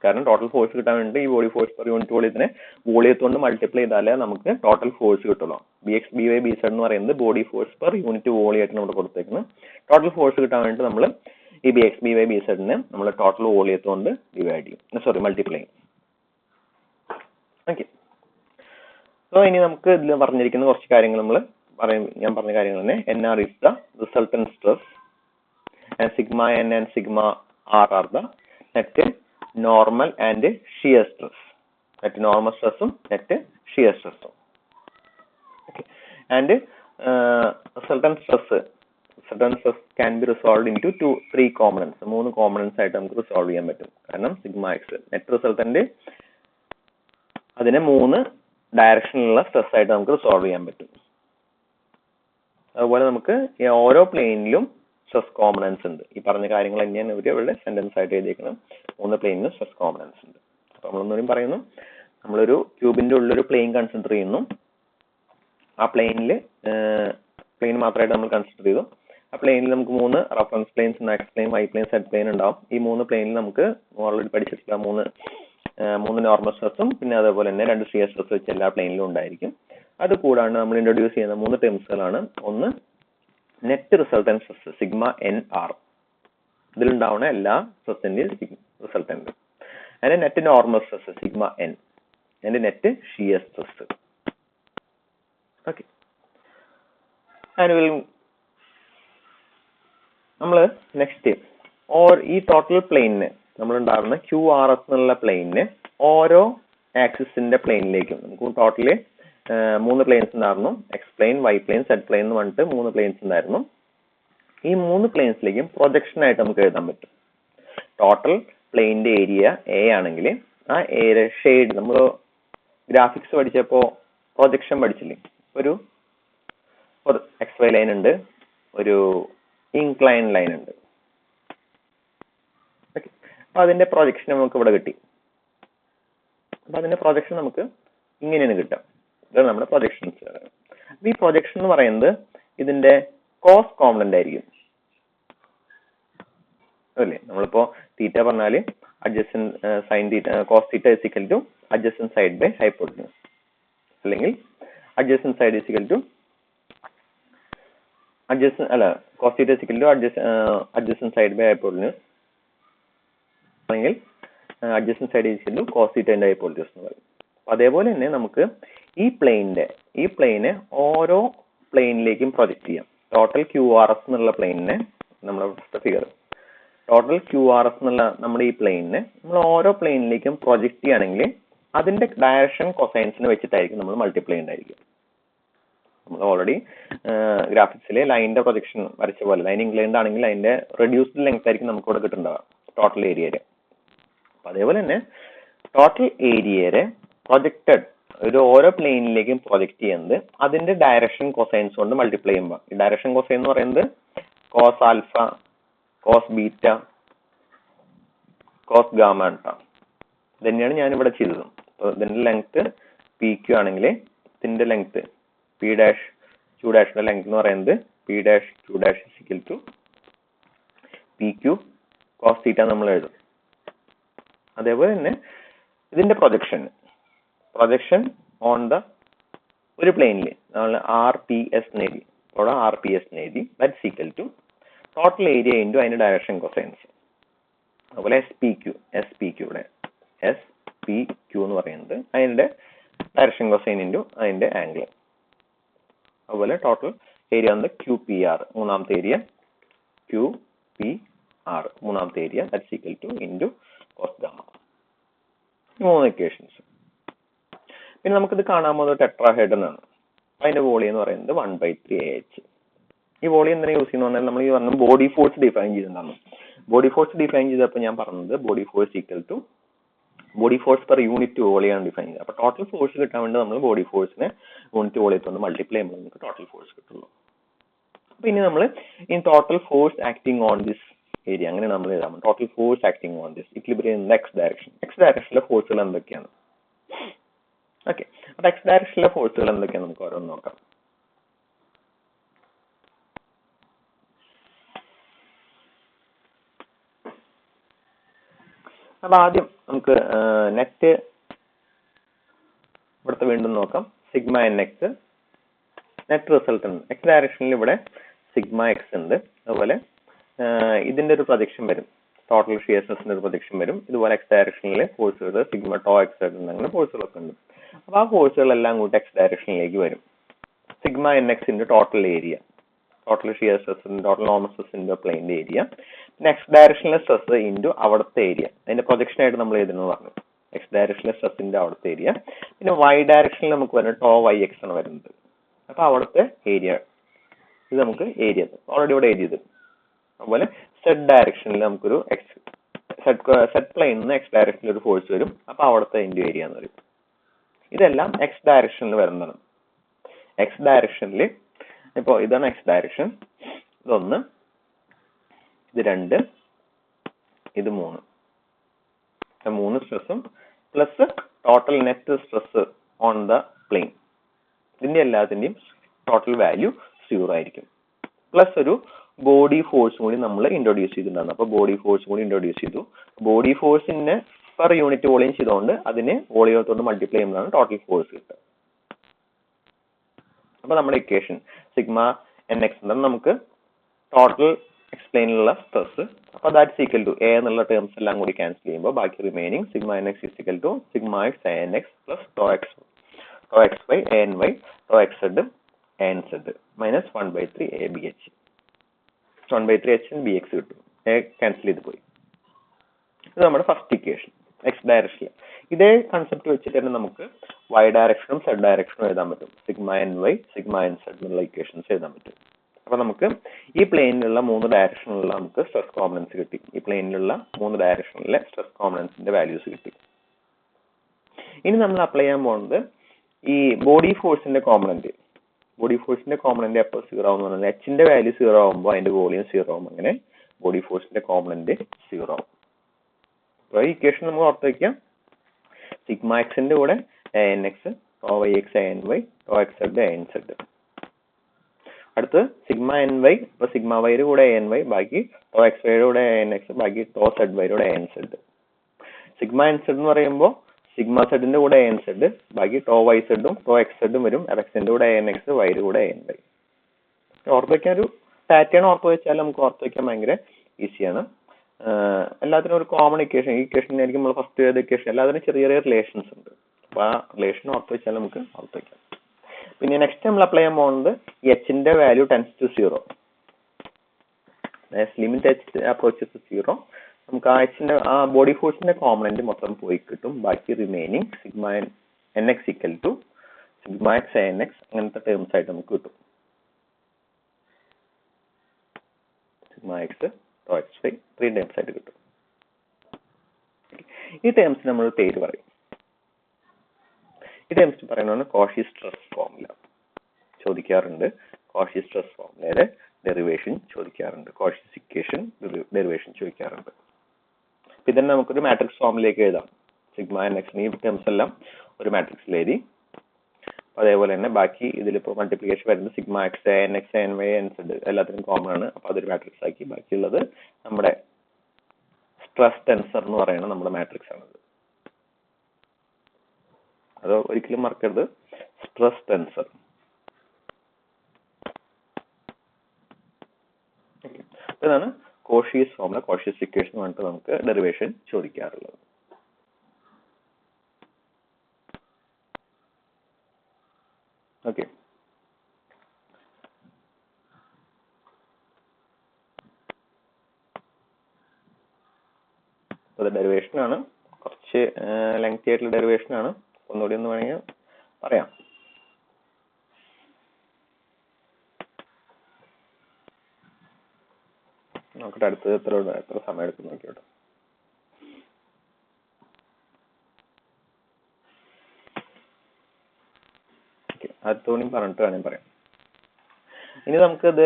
കാരണം total force കിട്ടാൻ വേണ്ടി ഈ ബോഡി ഫോഴ്സ് പെർ യൂണിറ്റ് വോളിയത്തിനെ വോളിയത്തോണ്ട് മൾട്ടിപ്ലൈ ചെയ്താലേ നമുക്ക് ടോട്ടൽ ഫോഴ്സ് കിട്ടുള്ളൂ. BX, BY, BZ എന്ന് പറയുന്നത് body force per unit volume ആയിട്ട് നമ്മൾ കൊടുത്തേക്കുന്നത്. ടോട്ടൽ ഫോഴ്സ് കിട്ടാൻ വേണ്ടി നമ്മൾ ഈ BX, BY, BZ നമ്മൾ ടോട്ടൽ വോളിയത്തോണ്ട് ഡിവൈഡ് ചെയ്യും, മൾട്ടിപ്ലൈ ചെയ്യും. ഓക്കെ. സോ ഇനി നമുക്ക് ഇതിൽ പറഞ്ഞിരിക്കുന്ന കുറച്ച് കാര്യങ്ങൾ ഞാൻ പറഞ്ഞ കാര്യങ്ങൾ തന്നെ. NR is the resultant stress and sigma n and sigma r are the net normal and shear stress. Net normal stress net shear stress. Okay. And resultant stress can be resolved into 3 components. 3 components ആയിട്ട് നമുക്ക് resolve ചെയ്യാൻ പറ്റും. കാരണം sigma X net resultant അതിനെ 3 ഡയറക്ഷനിലുള്ള stress ആയിട്ട് നമുക്ക് resolve ചെയ്യാൻ പറ്റും. അതുപോലെ നമുക്ക് ഓരോ പ്ലെയിനിലും സ്ട്രെസ് കോമ്പണൻസ് ഉണ്ട്. ഈ പറഞ്ഞ കാര്യങ്ങൾ തന്നെയാണ് ഇവരുടെ സെന്റൻസ് ആയിട്ട് എഴുതിയിരിക്കണം. 3 പ്ലെയിനിലും സ്ട്രെസ് കോമ്പണൻസ് ഉണ്ട്. അപ്പൊ നമ്മളൊന്നും പറയുന്നു, നമ്മളൊരു ക്യൂബിന്റെ ഉള്ളൊരു പ്ലെയിൻ കൺസിഡർ ചെയ്യുന്നു. ആ പ്ലെയിൻ മാത്രമായിട്ട് നമ്മൾ കൺസിഡർ ചെയ്തു. ആ പ്ലെയിനിൽ നമുക്ക് 3 reference planes, x plane, y plane, z plane ഉണ്ടാവും. ഈ 3 പ്ലെയിനിൽ നമുക്ക് ഓൾറെഡി പഠിച്ചിട്ടുള്ള 3 നോർമൽ സ്ട്രെസ്സും പിന്നെ അതേപോലെ തന്നെ 2 ഷിയർ സ്ട്രെസ് വെച്ച് എല്ലാ പ്ലെയിനിലും ഉണ്ടായിരിക്കും. അത് കൂടാണ്ട് നമ്മൾ ഇൻട്രൊഡ്യൂസ് ചെയ്യുന്ന 3 ടേംസുകളാണ്. ഒന്ന് net resultant stress sigma NR, ഇതിലുണ്ടാവുന്ന എല്ലാ സ്ട്രെസ്സിന്റെയും റിസൾട്ടന്റ്. അതിന്റെ net normal stress sigma N, അതിന്റെ നെറ്റ് ഷിയർ സ്ട്രെസ്. ഓക്കെ. നമ്മള് നെക്സ്റ്റ് ഈ ടോട്ടൽ പ്ലെയിനിന് നമ്മളുണ്ടാകുന്ന QRS എന്നുള്ള പ്ലെയിനിന് ഓരോ ആക്സിസിന്റെ പ്ലെയിനിലേക്കും നമുക്ക് ടോട്ടല് 3 പ്ലെയിൻസ് ഉണ്ടായിരുന്നു. X plane, y plane, z plane എന്ന് പറഞ്ഞിട്ട് 3 പ്ലെയിൻസ് ഉണ്ടായിരുന്നു. ഈ 3 പ്ലെയിൻസിലേക്കും പ്രൊജക്ഷൻ ആയിട്ട് നമുക്ക് എഴുതാൻ പറ്റും. ടോട്ടൽ പ്ലെയിനിന്റെ ഏരിയ A ആണെങ്കിൽ ആ ഏരിയ ഷെയ്ഡ്, നമ്മൾ ഗ്രാഫിക്സ് പഠിച്ചപ്പോ പ്രൊജക്ഷൻ പഠിച്ചില്ലേ, ഒരു XY ലൈൻ ഉണ്ട്, ഒരു ഇൻക്ലൈൻ ലൈൻ ഉണ്ട്. അപ്പൊ അതിന്റെ പ്രൊജക്ഷൻ നമുക്ക് ഇവിടെ കിട്ടി. അപ്പൊ അതിന്റെ പ്രൊജക്ഷൻ നമുക്ക് ഇങ്ങനെയാണ് കിട്ടുക. ഇതാണ് നമ്മുടെ പ്രൊജക്ഷൻസ്. അപ്പൊ ഈ പ്രൊജക്ഷൻ എന്ന് പറയുന്നത് ഇതിന്റെ കോസ് കോമ്പണന്റ് ആയിരിക്കും അല്ലേ. നമ്മളിപ്പോ തീറ്റ പറഞ്ഞാല് adjacent sine theta cos theta is equal to adjacent side by hypotenuse, അല്ലെങ്കിൽ adjacent side is equal to cos theta is equal to adjacent side by hypotenuse, അല്ലെങ്കിൽ adjacent side is equal to cos theta and hypotenuse എന്ന് പറയും. അതേപോലെ തന്നെ നമുക്ക് ഈ പ്ലെയിനെ ഓരോ പ്ലെയിനിലേക്കും പ്രൊജക്ട് ചെയ്യാം. ടോട്ടൽ QRS എന്നുള്ള പ്ലെയിനിനെ നമ്മുടെ ഫിഗർ ടോട്ടൽ QRS എന്നുള്ള നമ്മുടെ ഈ പ്ലെയിനിനെ നമ്മൾ ഓരോ പ്ലെയിനിലേക്കും പ്രൊജക്ട് ചെയ്യുകയാണെങ്കിൽ അതിന്റെ ഡയറക്ഷൻ കൊസൈൻസിനെ വെച്ചിട്ടായിരിക്കും നമ്മൾ മൾട്ടിപ്ലൈ ഉണ്ടായിരിക്കും. നമ്മൾ ഓൾറെഡി ഗ്രാഫിക്സിലെ ലൈനിന്റെ പ്രൊജക്ഷൻ വരച്ച പോലെ ലൈൻ ഇൻക്ലൈൻഡ് ആണെങ്കിൽ അതിന്റെ റെഡ്യൂസ്ഡ് ലെങ്ത് ആയിരിക്കും നമുക്ക് ഇവിടെ കിട്ടുന്നുണ്ടാവുക ടോട്ടൽ ഏരിയയുടെ. അപ്പൊ അതേപോലെ തന്നെ ടോട്ടൽ ഏരിയയെ പ്രൊജക്റ്റഡ് ഒരു ഓരോ പ്ലെയിനിലേക്കും പ്രൊജക്ട് ചെയ്യുന്നത് അതിന്റെ ഡയറക്ഷൻ കൊസൈൻസ് കൊണ്ട് മൾട്ടിപ്ലൈ ചെയ്യുമ്പോൾ ഈ ഡയറക്ഷൻ കൊസൈൻ എന്ന് പറയുന്നത് cos alpha, cos beta, cos gamma ആണ്. ഇതന്നെയാണ് ഞാൻ ഇവിടെ ചെയ്തത്. ഇതിന്റെ ലെങ്ത് PQ ആണെങ്കിൽ ഇതിന്റെ ലെങ്ത് P ഡാഷ് Q ഡാഷിന്റെ ലെങ്ത് എന്ന് പറയുന്നത് P dash Q dash equal to PQ cos theta നമ്മൾ എഴുതും. അതേപോലെ തന്നെ ഇതിന്റെ പ്രൊജക്ഷൻ ഓൺ ദ ഒരു പ്ലെയിനിൽ നമ്മൾ RPS എഴുതി. അവിടെ RPS എഴുതി. That's equal to total area into അതിന്റെ ഡയറക്ഷൻ കൊസൈൻസ്. അതുപോലെ SPQ ഇവിടെ SPQ എന്ന് പറയുന്നത് അതിന്റെ ഡയറക്ഷൻ കൊസൈൻ ഇൻറ്റു അതിന്റെ ആംഗിൾ. അതുപോലെ ടോട്ടൽ ഏരിയ വന്നത് QPR മൂന്നാമത്തെ ഏരിയ, QPR മൂന്നാമത്തെ area, that's equal to into cos gamma. 3 equations. പിന്നെ നമുക്കിത് കാണാൻ പോകുന്നത് ടെട്രാഹെഡ്രൺ ആണ്. അതിന്റെ വോളിയം എന്ന് പറയുന്നത് 1/3AH. ഈ വോളിയം എന്തിനാ യൂസ് ചെയ്യുന്ന പറഞ്ഞാൽ നമ്മൾ ഈ പറഞ്ഞ ബോഡി ഫോഴ്സ് ഡിഫൈൻ ചെയ്തിട്ടുണ്ടായിരുന്നു. ബോഡി ഫോഴ്സ് ഡിഫൈൻ ചെയ്തപ്പോൾ ഞാൻ പറഞ്ഞത് body force equal to body force per unit വോളിയാണ് ഡിഫൈൻ ചെയ്തത്. അപ്പൊ ടോട്ടൽ ഫോഴ്സ് കിട്ടാൻ വേണ്ടി നമ്മൾ ബോഡി ഫോഴ്സിനെ യൂണിറ്റ് വോളിയത്തോണ്ട് മൾട്ടിപ്ലൈ ചെയ്യുമ്പോൾ നമുക്ക് ടോട്ടൽ ഫോഴ്സ് കിട്ടുള്ളൂ. അപ്പൊ ഇനി നമ്മൾ ഈ total force acting on this area അങ്ങനെ നമ്മൾ എഴുതാം. Total force acting on this equilibrium in X direction. X ഡയറക്ഷനിലെ ഫോഴ്സുകൾ എന്തൊക്കെയാണ്? ഓക്കെ, അപ്പൊ X ഡയറക്ഷനിലെ ഫോഴ്സുകൾ എന്തൊക്കെയാണ് നമുക്ക് ഓരോന്ന് നോക്കാം. അപ്പൊ ആദ്യം നമുക്ക് നെറ്റ് ഇവിടുത്തെ വീണ്ടും നോക്കാം. സിഗ്മ NX നെറ്റ് റിസൾട്ട് ഉണ്ട്. X ഡയറക്ഷനിൽ ഇവിടെ സിഗ്മ X ഉണ്ട്. അതുപോലെ ഇതിന്റെ ഒരു പ്രൊജക്ഷൻ വരും, ടോട്ടൽ ഷിയർ സ്ട്രെസിന്റെ ഒരു പ്രൊജക്ഷൻ വരും. ഇതുപോലെ X ഡയറക്ഷനിലെ ഫോഴ്സുകൾ സിഗ്മ ടോ X അങ്ങനെ ഫോഴ്സുകളൊക്കെ ഉണ്ട്. അപ്പൊ ആ ഫോഴ്സുകളെല്ലാം കൂടി X ഡയറക്ഷനിലേക്ക് വരും. Sigma NX total area, total shear stress, total normal സ്ട്രെസിന്റെ പ്ലെയിന്റെ ഏരിയ, പിന്നെ X ഡയറക്ഷനിലെ സ്ട്രെസ് ഇൻറ്റു അവിടുത്തെ ഏരിയ, അതിന്റെ പ്രൊജക്ഷൻ ആയിട്ട് നമ്മൾ എഴുതുന്നത് പറഞ്ഞു. X ഡയറക്ഷനിലെ സ്ട്രെസിന്റെ അവിടുത്തെ ഏരിയ. പിന്നെ Y ഡയറക്ഷനിൽ നമുക്ക് വരുന്നത് ടോ YX ആണ് വരുന്നത്. അപ്പൊ അവിടുത്തെ ഏരിയ ഇത് നമുക്ക് ഏരിയ ഓൾറെഡി ഇവിടെ എഴുതിയത്. അതുപോലെ Z ഡയറക്ഷനിൽ നമുക്കൊരു Z പ്ലെയിനിൽ നിന്ന് X ഡയറക്ഷനിൽ ഒരു ഫോഴ്സ് വരും. അപ്പൊ അവിടുത്തെ ഇൻറ്റു ഏരിയ എന്ന് വരും. ഇതെല്ലാം X ഡയറക്ഷനിൽ വരുന്നതാണ്. X ഡയറക്ഷനിൽ ഇപ്പോ ഇതാണ് X ഡയറക്ഷൻ, ഇതൊന്ന്, ഇത് 2, ഇത് 3. 3 സ്ട്രെസ്സും plus total net stress on the plain. ഇതിന്റെ എല്ലാത്തിന്റെയും ടോട്ടൽ വാല്യൂ 0 ആയിരിക്കും. പ്ലസ് ഒരു ബോഡി ഫോഴ്സ് കൂടി നമ്മൾ ഇൻട്രൊഡ്യൂസ് ചെയ്തിട്ടുണ്ടായിരുന്നു. അപ്പൊ ബോഡി ഫോഴ്സ് കൂടി ഇൻട്രൊഡ്യൂസ് ചെയ്തു. ബോഡി ഫോഴ്സിനെ പെർ യൂണിറ്റ് വോളിയം ചെയ്തുകൊണ്ട് അതിനെ വോളിയത്തോട് മൾട്ടിപ്ലൈ ചെയ്യുമ്പോഴാണ് ടോട്ടൽ ഫോഴ്സ് കിട്ടുക. അപ്പൊ നമ്മുടെ ഇക്വേഷൻ സിഗ്മ NX നമുക്ക് ടോട്ടൽ എക്സ്പ്ലെയിനുള്ള സ്ട്രെസ്. അപ്പൊ ദാറ്റ്സ് ഈക്വൽ ടു എ എന്നുള്ള ടേംസ് എല്ലാം കൂടി ക്യാൻസൽ ചെയ്യുമ്പോൾ ബാക്കി remaining sigma NX is equal to sigma X ANX plus tau XY ANY tau XZ ANZ minus 1/3ABH. 1/3H BX കിട്ടും. A cancel ചെയ്ത് പോയി. ഇത് നമ്മുടെ ഫസ്റ്റ് ഇക്വേഷൻ X ഡയറക്ഷനിൽ. ഇതേ കൺസെപ്റ്റ് വെച്ചിട്ട് തന്നെ നമുക്ക് Y ഡയറക്ഷനും Z ഡയറക്ഷനും എഴുതാൻ പറ്റും. സിഗ്മ NY സിഗ്മ NZ എന്നുള്ള ഇക്വേഷൻസ് എഴുതാൻ പറ്റും. അപ്പൊ നമുക്ക് ഈ പ്ലെയിനിലുള്ള 3 ഡയറക്ഷനിലുള്ള നമുക്ക് സ്ട്രെസ് കോമ്പണൻസ് കിട്ടി. ഈ പ്ലെയിനിലുള്ള 3 ഡയറക്ഷനിലെ സ്ട്രെസ് കോമ്പണൻസിന്റെ വാല്യൂസ് കിട്ടി. ഇനി നമ്മൾ അപ്ലൈ ചെയ്യാൻ പോകുന്നത് ഈ ബോഡി ഫോഴ്സിന്റെ കോമ്പണന്റ്. ബോഡി ഫോഴ്സിന്റെ കോമ്പണന്റ് എപ്പോൾ 0 ആവും എന്ന് പറഞ്ഞാൽ Hന്റെ വാല്യൂ 0 ആവുമ്പോൾ അതിന്റെ വോളിയം 0 ആവും. അങ്ങനെ ബോഡി ഫോഴ്സിന്റെ കോമ്പണന്റ് 0 ആവും. അപ്പൊ ഈ ഇക്വേഷൻ നമുക്ക് ഓർത്ത് വയ്ക്കാം. സിഗ്മ എക്സിന്റെ കൂടെ ANX, tau YX ANY, tau XZ ANZ. അടുത്ത് സിഗ്മ NY, ഇപ്പൊ സിഗ്മ വൈയുടെ കൂടെ ANY, ബാക്കി ടോ XYയുടെ കൂടെ ANX, ബാക്കി ടോ ZYയുടെ കൂടെ ANZ. സിഗ്മ NZ എന്ന് പറയുമ്പോൾ സിഗ്മ സെഡിന്റെ കൂടെ ANZ, ബാക്കി ടോ YZ ഉം ടോ XZ ഉം വരും. Xന്റെ കൂടെ ANX, Yയുടെ കൂടെ ANY. ഓർത്ത് വയ്ക്കാൻ ഒരു പാറ്റേൺ ഓർത്ത് വെച്ചാൽ നമുക്ക് ഓർത്ത് വയ്ക്കാൻ ഭയങ്കര ഈസിയാണ്. എല്ലാത്തിനും ഒരു കോമൺ ഇക്വേഷൻ, ഈ ഇക്വേഷൻ ആയിരിക്കും നമ്മൾ ഫസ്റ്റ് ചെയ്ത ഇക്വേഷൻ. എല്ലാത്തിനും ചെറിയ ചെറിയ റിലേഷൻസ് ഉണ്ട്. അപ്പൊ ആ റിലേഷൻ ഓർത്ത് വെച്ചാൽ നമുക്ക് ഓർത്ത് വയ്ക്കാം. പിന്നെ നെക്സ്റ്റ് നമ്മൾ അപ്ലൈ ചെയ്യാൻ പോകുന്നത് എച്ചിന്റെ value tends to 0. Limit h approaches to 0. നമുക്ക് ആ എച്ചിന്റെ ആ ബോഡി ഫോഴ്സിന്റെ കോമ്പണന്റ് മൊത്തം പോയി കിട്ടും. ബാക്കി remaining sigma N X equal to sigma X A N X അങ്ങനത്തെ ടേംസ് ആയിട്ട് നമുക്ക് കിട്ടും. Sigma X tau X Y 3 terms ആയിട്ട് കിട്ടും. ഈ ടേംസ് നമ്മൾ പേര് പറയും. ഈ ടേംസ് പറയുന്നതാണ് കോഷി സ്ട്രെസ് ഫോർമുല ചോദിക്കാറുണ്ട്. കോഷി സ്ട്രെസ് ഫോർമുലയുടെ ഡെറിവേഷൻ ചോദിക്കാറുണ്ട്. കോഷീസ് ഇക്വേഷൻ ഡെറിവേഷൻ ചോദിക്കാറുണ്ട്. ഇതന്നെ നമുക്കൊരു മാട്രിക്സ് ഫോമിലേക്ക് എഴുതാം. സിഗ്മ എൻ എക്സ് ഈ ടേംസ് എല്ലാം ഒരു മാട്രിക്സിൽ എഴുതി. അതേപോലെ തന്നെ ബാക്കി ഇതിലിപ്പോൾ മൾട്ടിപ്ലിക്കേഷൻ വരുന്നത് sigma X N X N Y N Z എല്ലാത്തിനും കോമൺ ആണ്. അപ്പൊ അതൊരു മാട്രിക്സ് ആക്കി ബാക്കിയുള്ളത് നമ്മുടെ സ്ട്രെസ് ടെൻസർ എന്ന് പറയുന്ന നമ്മുടെ മാട്രിക്സ് ആണത്. അത് ഒരിക്കലും മറക്കരുത്, സ്ട്രെസ് ടെൻസർ. ഇതാണ് കോഷീസ് ഫോർമുല, കോഷീസ് ഇക്വേഷൻ പറഞ്ഞിട്ട് നമുക്ക് ഡെറിവേഷൻ ചോദിക്കാറുള്ളത്. ഓക്കെ, അത് ഡെറിവേഷൻ ആണ്. കുറച്ച് ലെങ്തി ആയിട്ടുള്ള ഡെറിവേഷൻ ആണ്. ഒന്നുകൂടി ഒന്ന് വേണമെങ്കിൽ പറയാം. നോക്കട്ടെ അടുത്തത് എത്ര സമയം എടുക്കും നോക്കിയോട്ടെ. അടുത്തോണി പറഞ്ഞിട്ട് വേണമെങ്കിൽ പറയാം. ഇനി നമുക്കിത്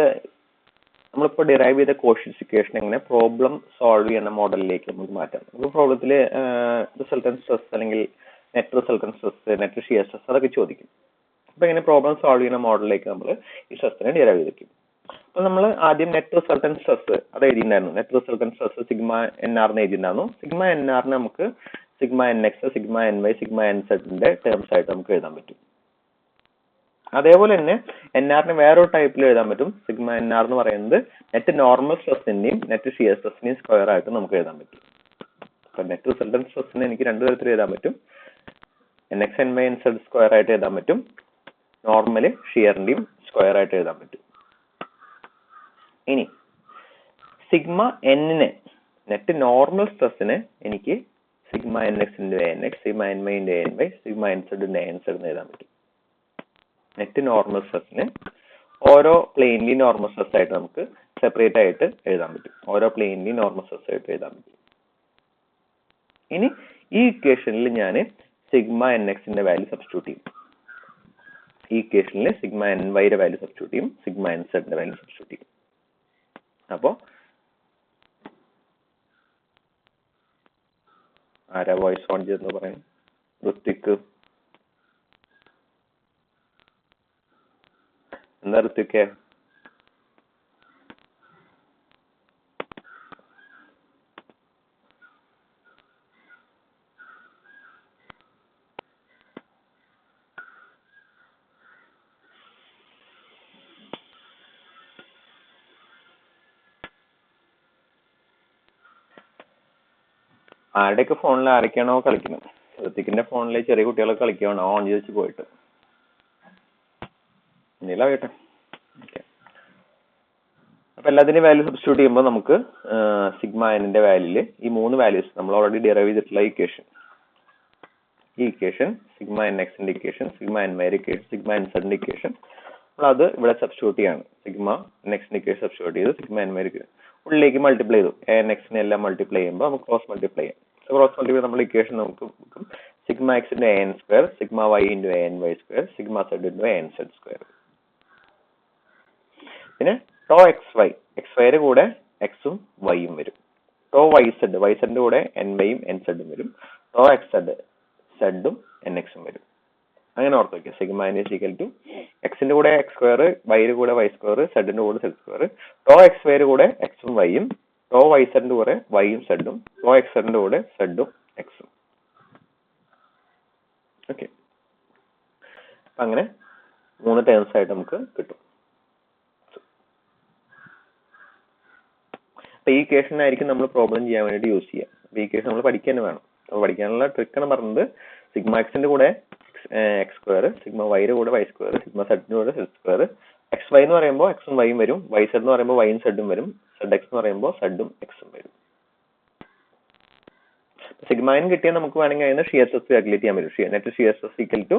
നമ്മളിപ്പോൾ ഡിറൈവ് ചെയ്ത കോഷീസ് ഇക്വേഷൻ എങ്ങനെ പ്രോബ്ലം സോൾവ് ചെയ്യുന്ന മോഡലിലേക്ക് നമുക്ക് മാറ്റാം. നമുക്ക് പ്രോബ്ലത്തില് റിസൾട്ടന്റ് സ്ട്രെസ് അല്ലെങ്കിൽ net resultant stress, net shear stress അതൊക്കെ ചോദിക്കും. അപ്പൊ ഇങ്ങനെ പ്രോബ്ലം സോൾവ് ചെയ്യുന്ന മോഡലിലേക്ക് നമ്മൾ ഈ സ്ട്രെസ്സിനെ ഡിറൈവ് ചെയ്തിരിക്കും. അപ്പൊ നമ്മൾ ആദ്യം നെറ്റ് റിസൾട്ടന്റ് സ്ട്രെസ് അത് എഴുതിയിട്ടുണ്ടായിരുന്നു. Net resultant stress sigma n r എന്ന് എഴുതിയിട്ടുണ്ടായിരുന്നു. സിഗ്മ എൻ ആറിന് നമുക്ക് sigma N X, sigma N Y, sigma n സെഡിന്റെ ടേംസ് ആയിട്ട് നമുക്ക് എഴുതാൻ പറ്റും. അതേപോലെ തന്നെ എൻ ആറിന് വേറൊരു ടൈപ്പിൽ എഴുതാൻ പറ്റും. സിഗ്മ എൻ ആർ എന്ന് പറയുന്നത് നെറ്റ് നോർമൽ സ്ട്രെസ്സിന്റെയും നെറ്റ് ഷിയർ സ്ട്രെസ്സിന്റെയും സ്ക്വയർ ആയിട്ട് നമുക്ക് എഴുതാൻ പറ്റും. അപ്പൊ നെറ്റ് റിസൾട്ടന്റ് സ്ട്രെസ്സിനെ എനിക്ക് രണ്ടു തരത്തിൽ എഴുതാൻ പറ്റും. N X N Y N Z square ആയിട്ട് എഴുതാൻ പറ്റും. നോർമല് ഷിയറിന്റെയും സ്ക്വയർ ആയിട്ട് എഴുതാൻ പറ്റും. ഇനി സിഗ്മ എന്നിനെ നെറ്റ് നോർമൽ സ്ട്രെസ്സിന് എനിക്ക് sigma N X into N X, sigma N Y into N Y, sigma N Z into N Z എന്ന് എഴുതാൻ പറ്റും. നെറ്റ് നോർമൽ സ്ട്രെസ്സിന് ഓരോ പ്ലെയിൻലി നോർമൽ സ്ട്രെസ് ആയിട്ട് നമുക്ക് സെപ്പറേറ്റ് ആയിട്ട് എഴുതാൻ പറ്റും. ഓരോ പ്ലെയിൻലി നോർമൽ സ്ട്രെസ് ആയിട്ട് എഴുതാൻ പറ്റും. ഇനി ഈ ഇക്വേഷനിൽ ഞാൻ സിഗ്മ എൻ എക്സിന്റെ വാല്യൂ സബ്സ്റ്റിറ്റ്യൂട്ട് ചെയ്യും. ഈ ഇക്വേഷനിൽ സിഗ്മ എൻ വൈയുടെ വാല്യൂ സബ്സ്റ്റിറ്റ്യൂട്ട് ചെയ്യും, സിഗ്മ എൻ സെഡിന്റെ വാല്യൂ സബ്സ്റ്റിറ്റ്യൂട്ട് ചെയ്യും. അപ്പോ ആരാ വോയിസ് ഓൺ ചെയ്തെന്ന് പറയാം? ഋത്വിക്. എന്താ ഋത്വിക്? ആരുടെയൊക്കെ ഫോണിൽ ആരൊക്കെയാണോ കളിക്കുന്നത്? ഋത്തിക്കിന്റെ ഫോണിൽ ചെറിയ കുട്ടികളൊക്കെ കളിക്കുകയാണോ ഓൺ ചെയ്ത് വെച്ച് പോയിട്ട്? എന്തെങ്കിലും ഓക്കെ. അപ്പൊ എല്ലാത്തിന്റെയും വാല്യൂ സബ്സ്റ്റിറ്റ്യൂട്ട് ചെയ്യുമ്പോൾ നമുക്ക് സിഗ്മ എന്നിന്റെ വാല്യൂല് ഈ മൂന്ന് വാല്യൂസ് നമ്മൾ ഓൾറെഡി ഡിറൈവ് ചെയ്തിട്ടുള്ള ഇക്വേഷൻ, ഈ ഇക്വേഷൻ സിഗ്മ എൻ എക്സിന്റെ ഇക്വേഷൻ, സിഗ്മ എൻ വൈയുടെ ഇക്വേഷൻ, സിഗ്മ എൻ സെഡിന്റെ ഇക്വേഷൻ, നമ്മൾ അത് ഇവിടെ സബ്സ്റ്റിറ്റ്യൂട്ട് ചെയ്യാണ്. സിഗ്മ എൻ എക്സിന്റെ ഇക്വേഷൻ സബ്സ്റ്റിറ്റ്യൂട്ട് ചെയ്ത് സിഗ്മ എൻ വൈയുടെ ഉള്ളിലേക്ക് മൾട്ടിപ്ലൈ ചെയ്തു. എൻ എക്സിനെ എല്ലാം മൾട്ടിപ്ലൈ ചെയ്യുമ്പോൾ നമുക്ക് ക്രോസ് മൾട്ടിപ്ലൈ ചെയ്യാം. ക്രോസ് മൾട്ടിപ്ലൈ നമ്മൾ ഇക്വേഷൻ നമുക്ക് sigma X into N square, sigma Y into N Y square, sigma Z into N Z square. പിന്നെ ടോ എക്സ് വൈ, എക്സ് വൈയുടെ കൂടെ എക്സും വൈയും വരും. ടോ വൈ സെഡ്, വൈ സെഡിന്റെ കൂടെ എൻ വൈയും എൻ സെഡും വരും. ടോ എക്സ് സെഡ്, സെഡും എൻ എക്സും വരും. അങ്ങനെ ഓർത്ത് വയ്ക്കുക. Sigma N is equal to എക്സിന്റെ കൂടെ എക്സ് സ്ക്വയർ, വൈയുടെ കൂടെ വൈ സ്ക്വയർ, സെഡിന്റെ കൂടെ സെഡ് സ്ക്വയർ. ടോ എക്സ് വൈയുടെ കൂടെ എക്സും വൈയും, ടോ വൈ സെഡിന്റെ കൂടെ വൈയും സെഡും, ടോ എക്സ് സെഡിന്റെ കൂടെ സെഡും എക്സും. ഓക്കെ, അപ്പൊ അങ്ങനെ മൂന്ന് ടേംസ് ആയിട്ട് നമുക്ക് കിട്ടും. അപ്പൊ ഈ ഇക്വേഷൻ ആയിരിക്കും നമ്മൾ പ്രോബ്ലം ചെയ്യാൻ വേണ്ടിയിട്ട് യൂസ് ചെയ്യുക. അപ്പൊ ഈ ഇക്വേഷൻ നമ്മൾ പഠിക്കാൻ വേണം. അപ്പൊ പഠിക്കാനുള്ള ട്രിക്ക് എന്ന് പറയുന്നത് സിഗ്മ എക്സിന്റെ കൂടെ എക്സ് സ്ക്വയർ, സിഗ്മ വൈയുടെ കൂടെ വൈ സ്ക്വയർ, സിഗ്മ സെഡിന്റെ കൂടെ സെഡ് സ്ക്വയർ. എക്സ് വൈ എന്ന് പറയുമ്പോൾ എക്സും വൈയും വരും, വൈ സെഡ് എന്ന് പറയുമ്പോൾ വൈയും സെഡും വരും, സെഡ് എക്സ് എന്ന് പറയുമ്പോൾ സെഡും എക്സും വരും. സിഗ്മൈൻ കിട്ടിയാൽ നമുക്ക് വേണമെങ്കിൽ അതിന് ഷിയർ സ്ട്രെസ് കാൽക്കുലേറ്റ് ചെയ്യാൻ പറ്റും. Net shear stress equal to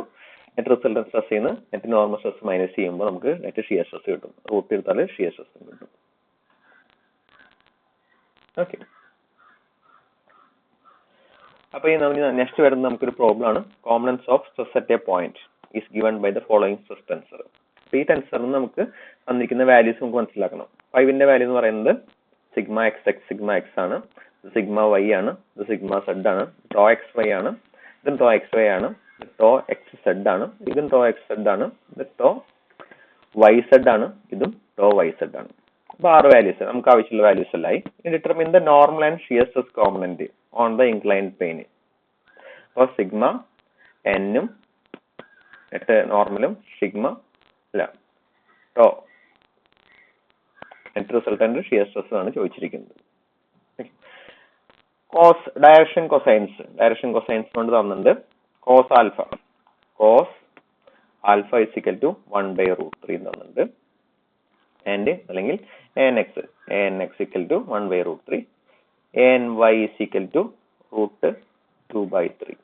net resultant stress ചെയ്യുന്ന നെറ്റ് നോർമൽ സ്ട്രെസ് മൈനസ് ചെയ്യുമ്പോൾ നമുക്ക് നെറ്റ് ഷിയർ സ്ട്രെസ് കിട്ടും. റൂട്ട് എടുത്താൽ ഷിയർ സ്ട്രെസ് കിട്ടും. ഓക്കെ, അപ്പൊ ഈ നെക്സ്റ്റ് വരുന്നത് നമുക്കൊരു പ്രോബ്ലം ആണ്. Components of stress at a point is given by the following stress tensor. അപ്പൊ ഈ ടെൻസറിന് നമുക്ക് തന്നിരിക്കുന്ന വാല്യൂസ് നമുക്ക് മനസ്സിലാക്കണം. 5ന്റെ വാല്യൂ എന്ന് പറയുന്നത് sigma X X sigma x ആണ്, സിഗ്മ വൈ ആണ്, ഇത് സിഗ്മ സെഡ് ആണ്, ടോ എക്സ് വൈ ആണ്, ഇതും ടോ എക്സ് വൈ ആണ്, ടോ എക്സ് സെഡ് ആണ്, ഇതും ടോ എക്സ് സെഡ് ആണ്, ഇത് ടോ വൈ സെഡ് ആണ്, ഇതും ടോ വൈ സെഡ് ആണ്. അപ്പൊ 6 വാല്യൂസ് നമുക്ക് ആവശ്യമുള്ള വാല്യൂസ് എല്ലായി. Determine the normal and shear stress component on the inclined plane. അപ്പോൾ സിഗ്മ എന്നും നോർമലും സിഗ്മ അല്ല tau net resultant shear stress ആണ് ചോദിച്ചിരിക്കുന്നത്. കോസ് ഡയറക്ഷൻ കൊസൈൻസ് കൊണ്ട് തന്നിട്ടുണ്ട്. Cos alpha is equal to 1/√3 തന്നിട്ടുണ്ട്. ആൻഡ് അല്ലെങ്കിൽ an x equal to 1/√3, ny is equal to √2/3.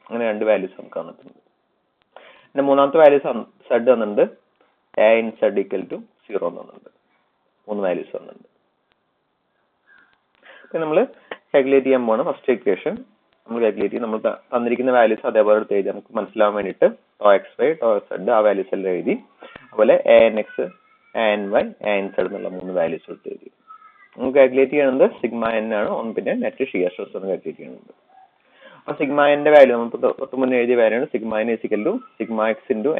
അങ്ങനെ 2 വാല്യൂസ് നമുക്ക് തന്നിട്ടുണ്ട്. പിന്നെ മൂന്നാമത്തെ വാല്യൂസ് സെഡ് തന്നിട്ടുണ്ട്. an z ഈക്വൽ ടു 0 തന്നിട്ടുണ്ട്. 3 വാല്യൂസ് തന്നിട്ടുണ്ട്. അപ്പൊ നമ്മൾ കാൽക്കുലേറ്റ് ചെയ്യാൻ പോകണം. ഫസ്റ്റ് ഇക്വേഷൻ നമ്മൾ കാൽക്കുലേറ്റ് ചെയ്യും. നമ്മൾ തന്നിരിക്കുന്ന വാല്യൂസ് അതേപോലെ എടുത്ത് എഴുതി നമുക്ക് മനസ്സിലാവാൻ വേണ്ടിയിട്ട് tau X Y tau Z ആ വാല്യൂസ് എല്ലാം എഴുതി. അതുപോലെ an(x), an(y), an(z) എന്നുള്ള 3 വാല്യൂസ് എടുത്ത് എഴുതി. നമുക്ക് കാൽക്കുലേറ്റ് ചെയ്യുന്നത് സിഗ്മ n ആണ്. പിന്നെ നെറ്റ് ഷിയർ സ്ട്രെസ് ആണ് കാൽക്കുലേറ്റ് ചെയ്യുന്നത്. അപ്പൊ സിഗ്മ n വാല്യൂ നമുക്ക് തൊട്ട് മുന്നേ എഴുതിയ വാല്യൂ ആണ്. Sigma n is equal to sigma X into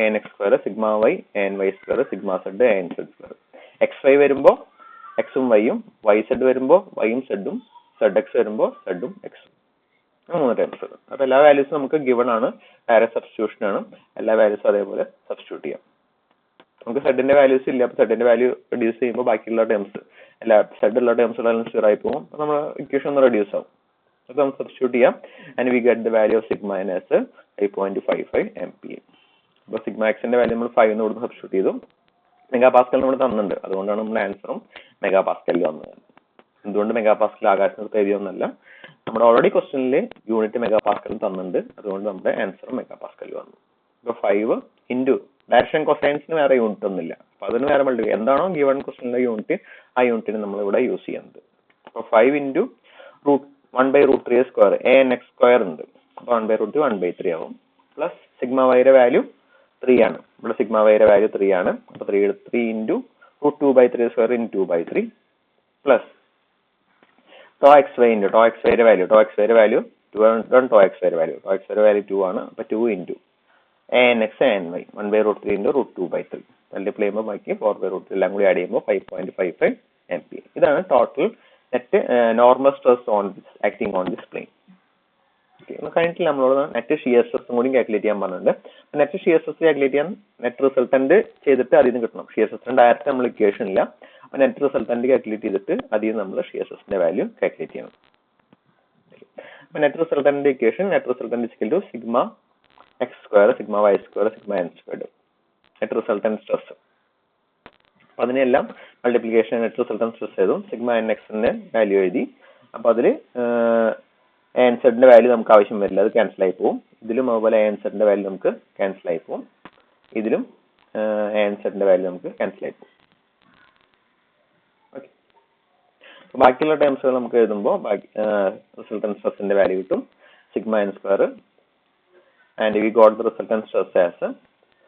an(x) square, sigma Y an(y) square, sigma Z an(z) square. X Y വരുമ്പോൾ എക്സും വൈയും, വൈ സെഡ് വരുമ്പോൾ വൈയും സെഡും, സെഡ് എക്സ് വരുമ്പോൾ സെഡും എക്സും. 3 ടൈംസ്. അപ്പൊ എല്ലാ വാല്യൂസും നമുക്ക് ഗിവൺ ആണ്, ഡയറക്റ്റ് സബ്സ്റ്റിറ്റ്യൂഷൻ ആണ്. എല്ലാ വാല്യൂസും അതേപോലെ സബ്സ്റ്റിറ്റ്യൂട്ട് ചെയ്യാം. നമുക്ക് സെഡിന്റെ വാല്യൂസ് ഇല്ല. അപ്പൊ സെഡിന്റെ വാല്യൂ റെഡ്യൂസ് ചെയ്യുമ്പോൾ ബാക്കിയുള്ള ടേംസ് എല്ലാ സെഡ് ഉള്ള ടേംസുകളെല്ലാം സീറോ ആയി പോകും. അപ്പൊ നമ്മൾ ഇക്വേഷൻ ഒന്ന് റെഡ്യൂസ് ആവും. അപ്പൊ നമുക്ക് സബ്സ്റ്റിറ്റ്യൂട്ട് ചെയ്യാം. And we get the value of sigma n as 5.55 MPa. അപ്പൊ സിഗ്മ എക്സിന്റെ വാല്യൂ നമ്മൾ 5 എന്ന് കൊടുത്ത് സബ്സ്റ്റിറ്റ്യൂട്ട് ചെയ്തു. മെഗാ പാസ്കൽ നമ്മൾ തന്നിട്ടുണ്ട്. അതുകൊണ്ടാണ് നമ്മൾ ആൻസറും മെഗാ പാസ്കലിൽ വന്നത്. എന്തുകൊണ്ട് മെഗാ പാസ്കൽ ആകാശത്ത് എഴുതിയൊന്നല്ല, നമ്മുടെ ഓൾറെഡി ക്വസ്റ്റ്യനിൽ യൂണിറ്റ് മെഗാ പാസ്കൽ തന്നിട്ടുണ്ട്. അതുകൊണ്ട് നമ്മുടെ ആൻസർ മെഗാ പാസ്കൽ വന്നു. ഇപ്പൊ 5 ഇൻറ്റു ഡയറക്ഷൻ കൊസൈൻസിന് വേറെ യൂണിറ്റ് ഒന്നുമില്ല. അപ്പൊ അതിന് വേറെ മൾട്ടിപ്ലൈ എന്താണോ ഗിവൺ ക്വസ്റ്റ്യനിലെ യൂണിറ്റ് ആ യൂണിറ്റിന് നമ്മൾ ഇവിടെ യൂസ് ചെയ്യുന്നത്. അപ്പൊ 5 ഇൻറ്റു 1/√3 സ്ക്വയർ an(x) സ്ക്വയർ ഉണ്ട്. അപ്പൊ 1/√3 1/3 ആവും. പ്ലസ് സിഗ്മ വൈയുടെ വാല്യൂ 3 ആണ്. ഇവിടെ സിഗ്മ വൈയുടെ വാല്യൂ 3 ആണ്. അപ്പൊ 3 into √2/3 square into 2/3 plus tau X വൈ ഇൻറ്റു ടോ എക്സ് വൈയുടെ വാല്യൂ 2 വാല്യൂ 2 ആണ്. അപ്പൊ 2 into an(x) an(y) 1/√3 into √2/3 multiply ചെയ്യുമ്പോൾ ബാക്കി 4/√3 എല്ലാം കൂടി ആഡ് ചെയ്യുമ്പോൾ 5.55 MPa. ഇതാണ് total net normal stress on acting on this plain. കഴിഞ്ഞിട്ട് നമ്മളോട് നെറ്റ് ഷിയർ സ്ട്രെസും കൂടി കാൽക്കുലേറ്റ് ചെയ്യാൻ പറഞ്ഞിട്ടുണ്ട്. നെറ്റ് ഷിയർ സ്ട്രെസ് കാൽക്കുലേറ്റ് ചെയ്യാൻ നെറ്റ് റിസൾട്ടന്റ് ചെയ്തിട്ട് അതിൽ നിന്ന് കിട്ടണം. ഷിയർ സ്ട്രെസിന് ഡയറക്റ്റ് നമ്മൾ ഇക്വേഷൻ ഇല്ല. അപ്പൊ നെറ്റ് റിസൾട്ടന്റ് കാൽക്കുലേറ്റ് ചെയ്തിട്ട് അതിൽ നിന്ന് നമ്മൾ ഷിയർ സ്ട്രെസിന്റെ വാല്യൂ കാൽക്കുലേറ്റ് ചെയ്യണം. അപ്പൊ net resultant equation net resultant equal to sigma X square, sigma Y square, sigma n square. Net resultant stress അപ്പൊ അതിനെല്ലാം മൾട്ടിപ്ലിക്കേഷൻ നെറ്റ് റിസൾട്ടന്റ് സ്ട്രെസ് ചെയ്തു. സിഗ്മ n(x)ന്റെ വാല്യൂ എഴുതി. അപ്പൊ അതില് an(z)ന്റെ വാല്യൂ നമുക്ക് ആവശ്യം വരില്ല, അത് ക്യാൻസൽ ആയി പോകും. ഇതിലും അതുപോലെ an(z)ന്റെ വാല്യൂ നമുക്ക് ക്യാൻസൽ ആയി പോകും. ഇതിലും an(z)ന്റെ വാല്യൂ നമുക്ക് ക്യാൻസൽ ആയി പോകും. ഓക്കെ, ബാക്കിയുള്ള ടേംസുകൾ നമുക്ക് എഴുതുമ്പോൾ റിസൾട്ടന്റ് സ്ട്രെസിന്റെ വാല്യൂ കിട്ടും sigma n square. And we got the resultant stress as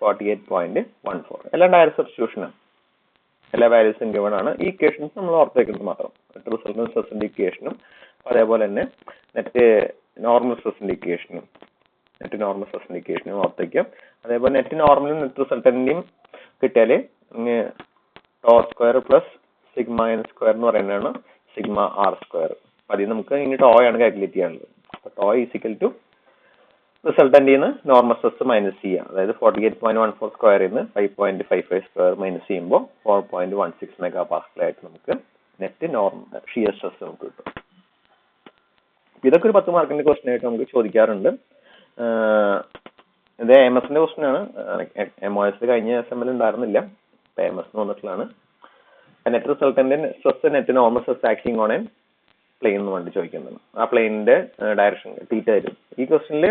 48.14. എല്ലാം ഡയറക്റ്റ് സബ്സ്റ്റിറ്റ്യൂഷൻ ആണ്. എല്ലാ വാല്യൂസും ഗിവൺ ആണ്. ഈ ഇക്വേഷൻസ് നമ്മൾ ഓർത്തേക്കുന്നത് മാത്രം. നെറ്റ് റിസൾട്ടന്റ് സ്ട്രെസിന്റെ ഇക്വേഷനും അതേപോലെ തന്നെ നെറ്റ് നോർമൽ സ്ട്രെസിന്റെ ഇക്വേഷനും ഓർത്തേക്കാം. അതേപോലെ നെറ്റ് നോർമലും നെറ്റ് റിസൾട്ടന്റെയും കിട്ടിയാല് tau square plus sigma n square എന്ന് പറയുന്നതാണ് സിഗ്മ r സ്ക്വയർ. അതിൽ നമുക്ക് ഇനി ടോ ആണ് കാൽക്കുലേറ്റ് ചെയ്യാനുള്ളത്. അപ്പൊ ടോ ഈസ് ഈക്വൽ ടു റിസൾട്ടന്റിൽ നിന്ന് നോർമൽ സ്ട്രെസ് മൈനസ് ചെയ്യുക. അതായത് 48.14 സ്ക്വയറിൽ നിന്ന് 5.55 സ്ക്വയർ മൈനസ് ചെയ്യുമ്പോൾ 4.16 മെഗാ പാസ്കൽ ആയിട്ട് നമുക്ക് നെറ്റ് നോർമൽ ഷിയർ സ്ട്രെസ് നമുക്ക് കിട്ടും. ഇതൊക്കെ ഒരു 10 മാർക്കിന്റെ ക്വസ്റ്റ്യൻ ആയിട്ട് നമുക്ക് ചോദിക്കാറുണ്ട്. ഇത് MS-ന്റെ ക്വസ്റ്റൻ ആണ്. MOS കഴിഞ്ഞ അസംബ്ലി ഉണ്ടായിരുന്നില്ല, ഇപ്പൊ MS വന്നിട്ടുള്ളതാണ്. Net resultant stress net normal stress acting on an plane എന്ന് വേണ്ടി ചോദിക്കുന്നത്. ആ പ്ലെയിനിന്റെ ഡയറക്ഷൻ തീറ്റ തരും. ഈ ക്വസ്റ്റനിൽ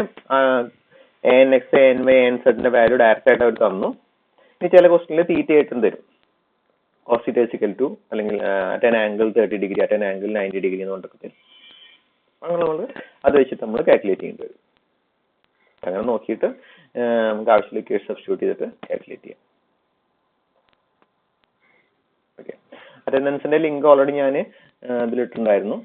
ANX, ANY, ANZ value direct ആയിട്ട് അവർ തന്നു. ഇനി ചില ക്വസ്റ്റനിൽ തീറ്റ ആയിട്ടും തരും. cos theta is equal to അല്ലെങ്കിൽ at an angle 30 degree, at an angle 90 degree എന്ന് പറഞ്ഞിട്ട് തരും. അങ്ങനെ നമ്മൾ അത് വെച്ചിട്ട് നമ്മൾ കാൽക്കുലേറ്റ് ചെയ്യേണ്ടി വരും. അങ്ങനെ നോക്കിയിട്ട് നമുക്ക് ആവശ്യമില്ല സബ്സ്റ്റിറ്റ്യൂട്ട് ചെയ്തിട്ട് കാൽക്കുലേറ്റ് ചെയ്യാം. ഓക്കെ, അറ്റൻഡൻസിന്റെ ലിങ്ക് ഓൾറെഡി ഞാൻ ഇതിലിട്ടുണ്ടായിരുന്നു.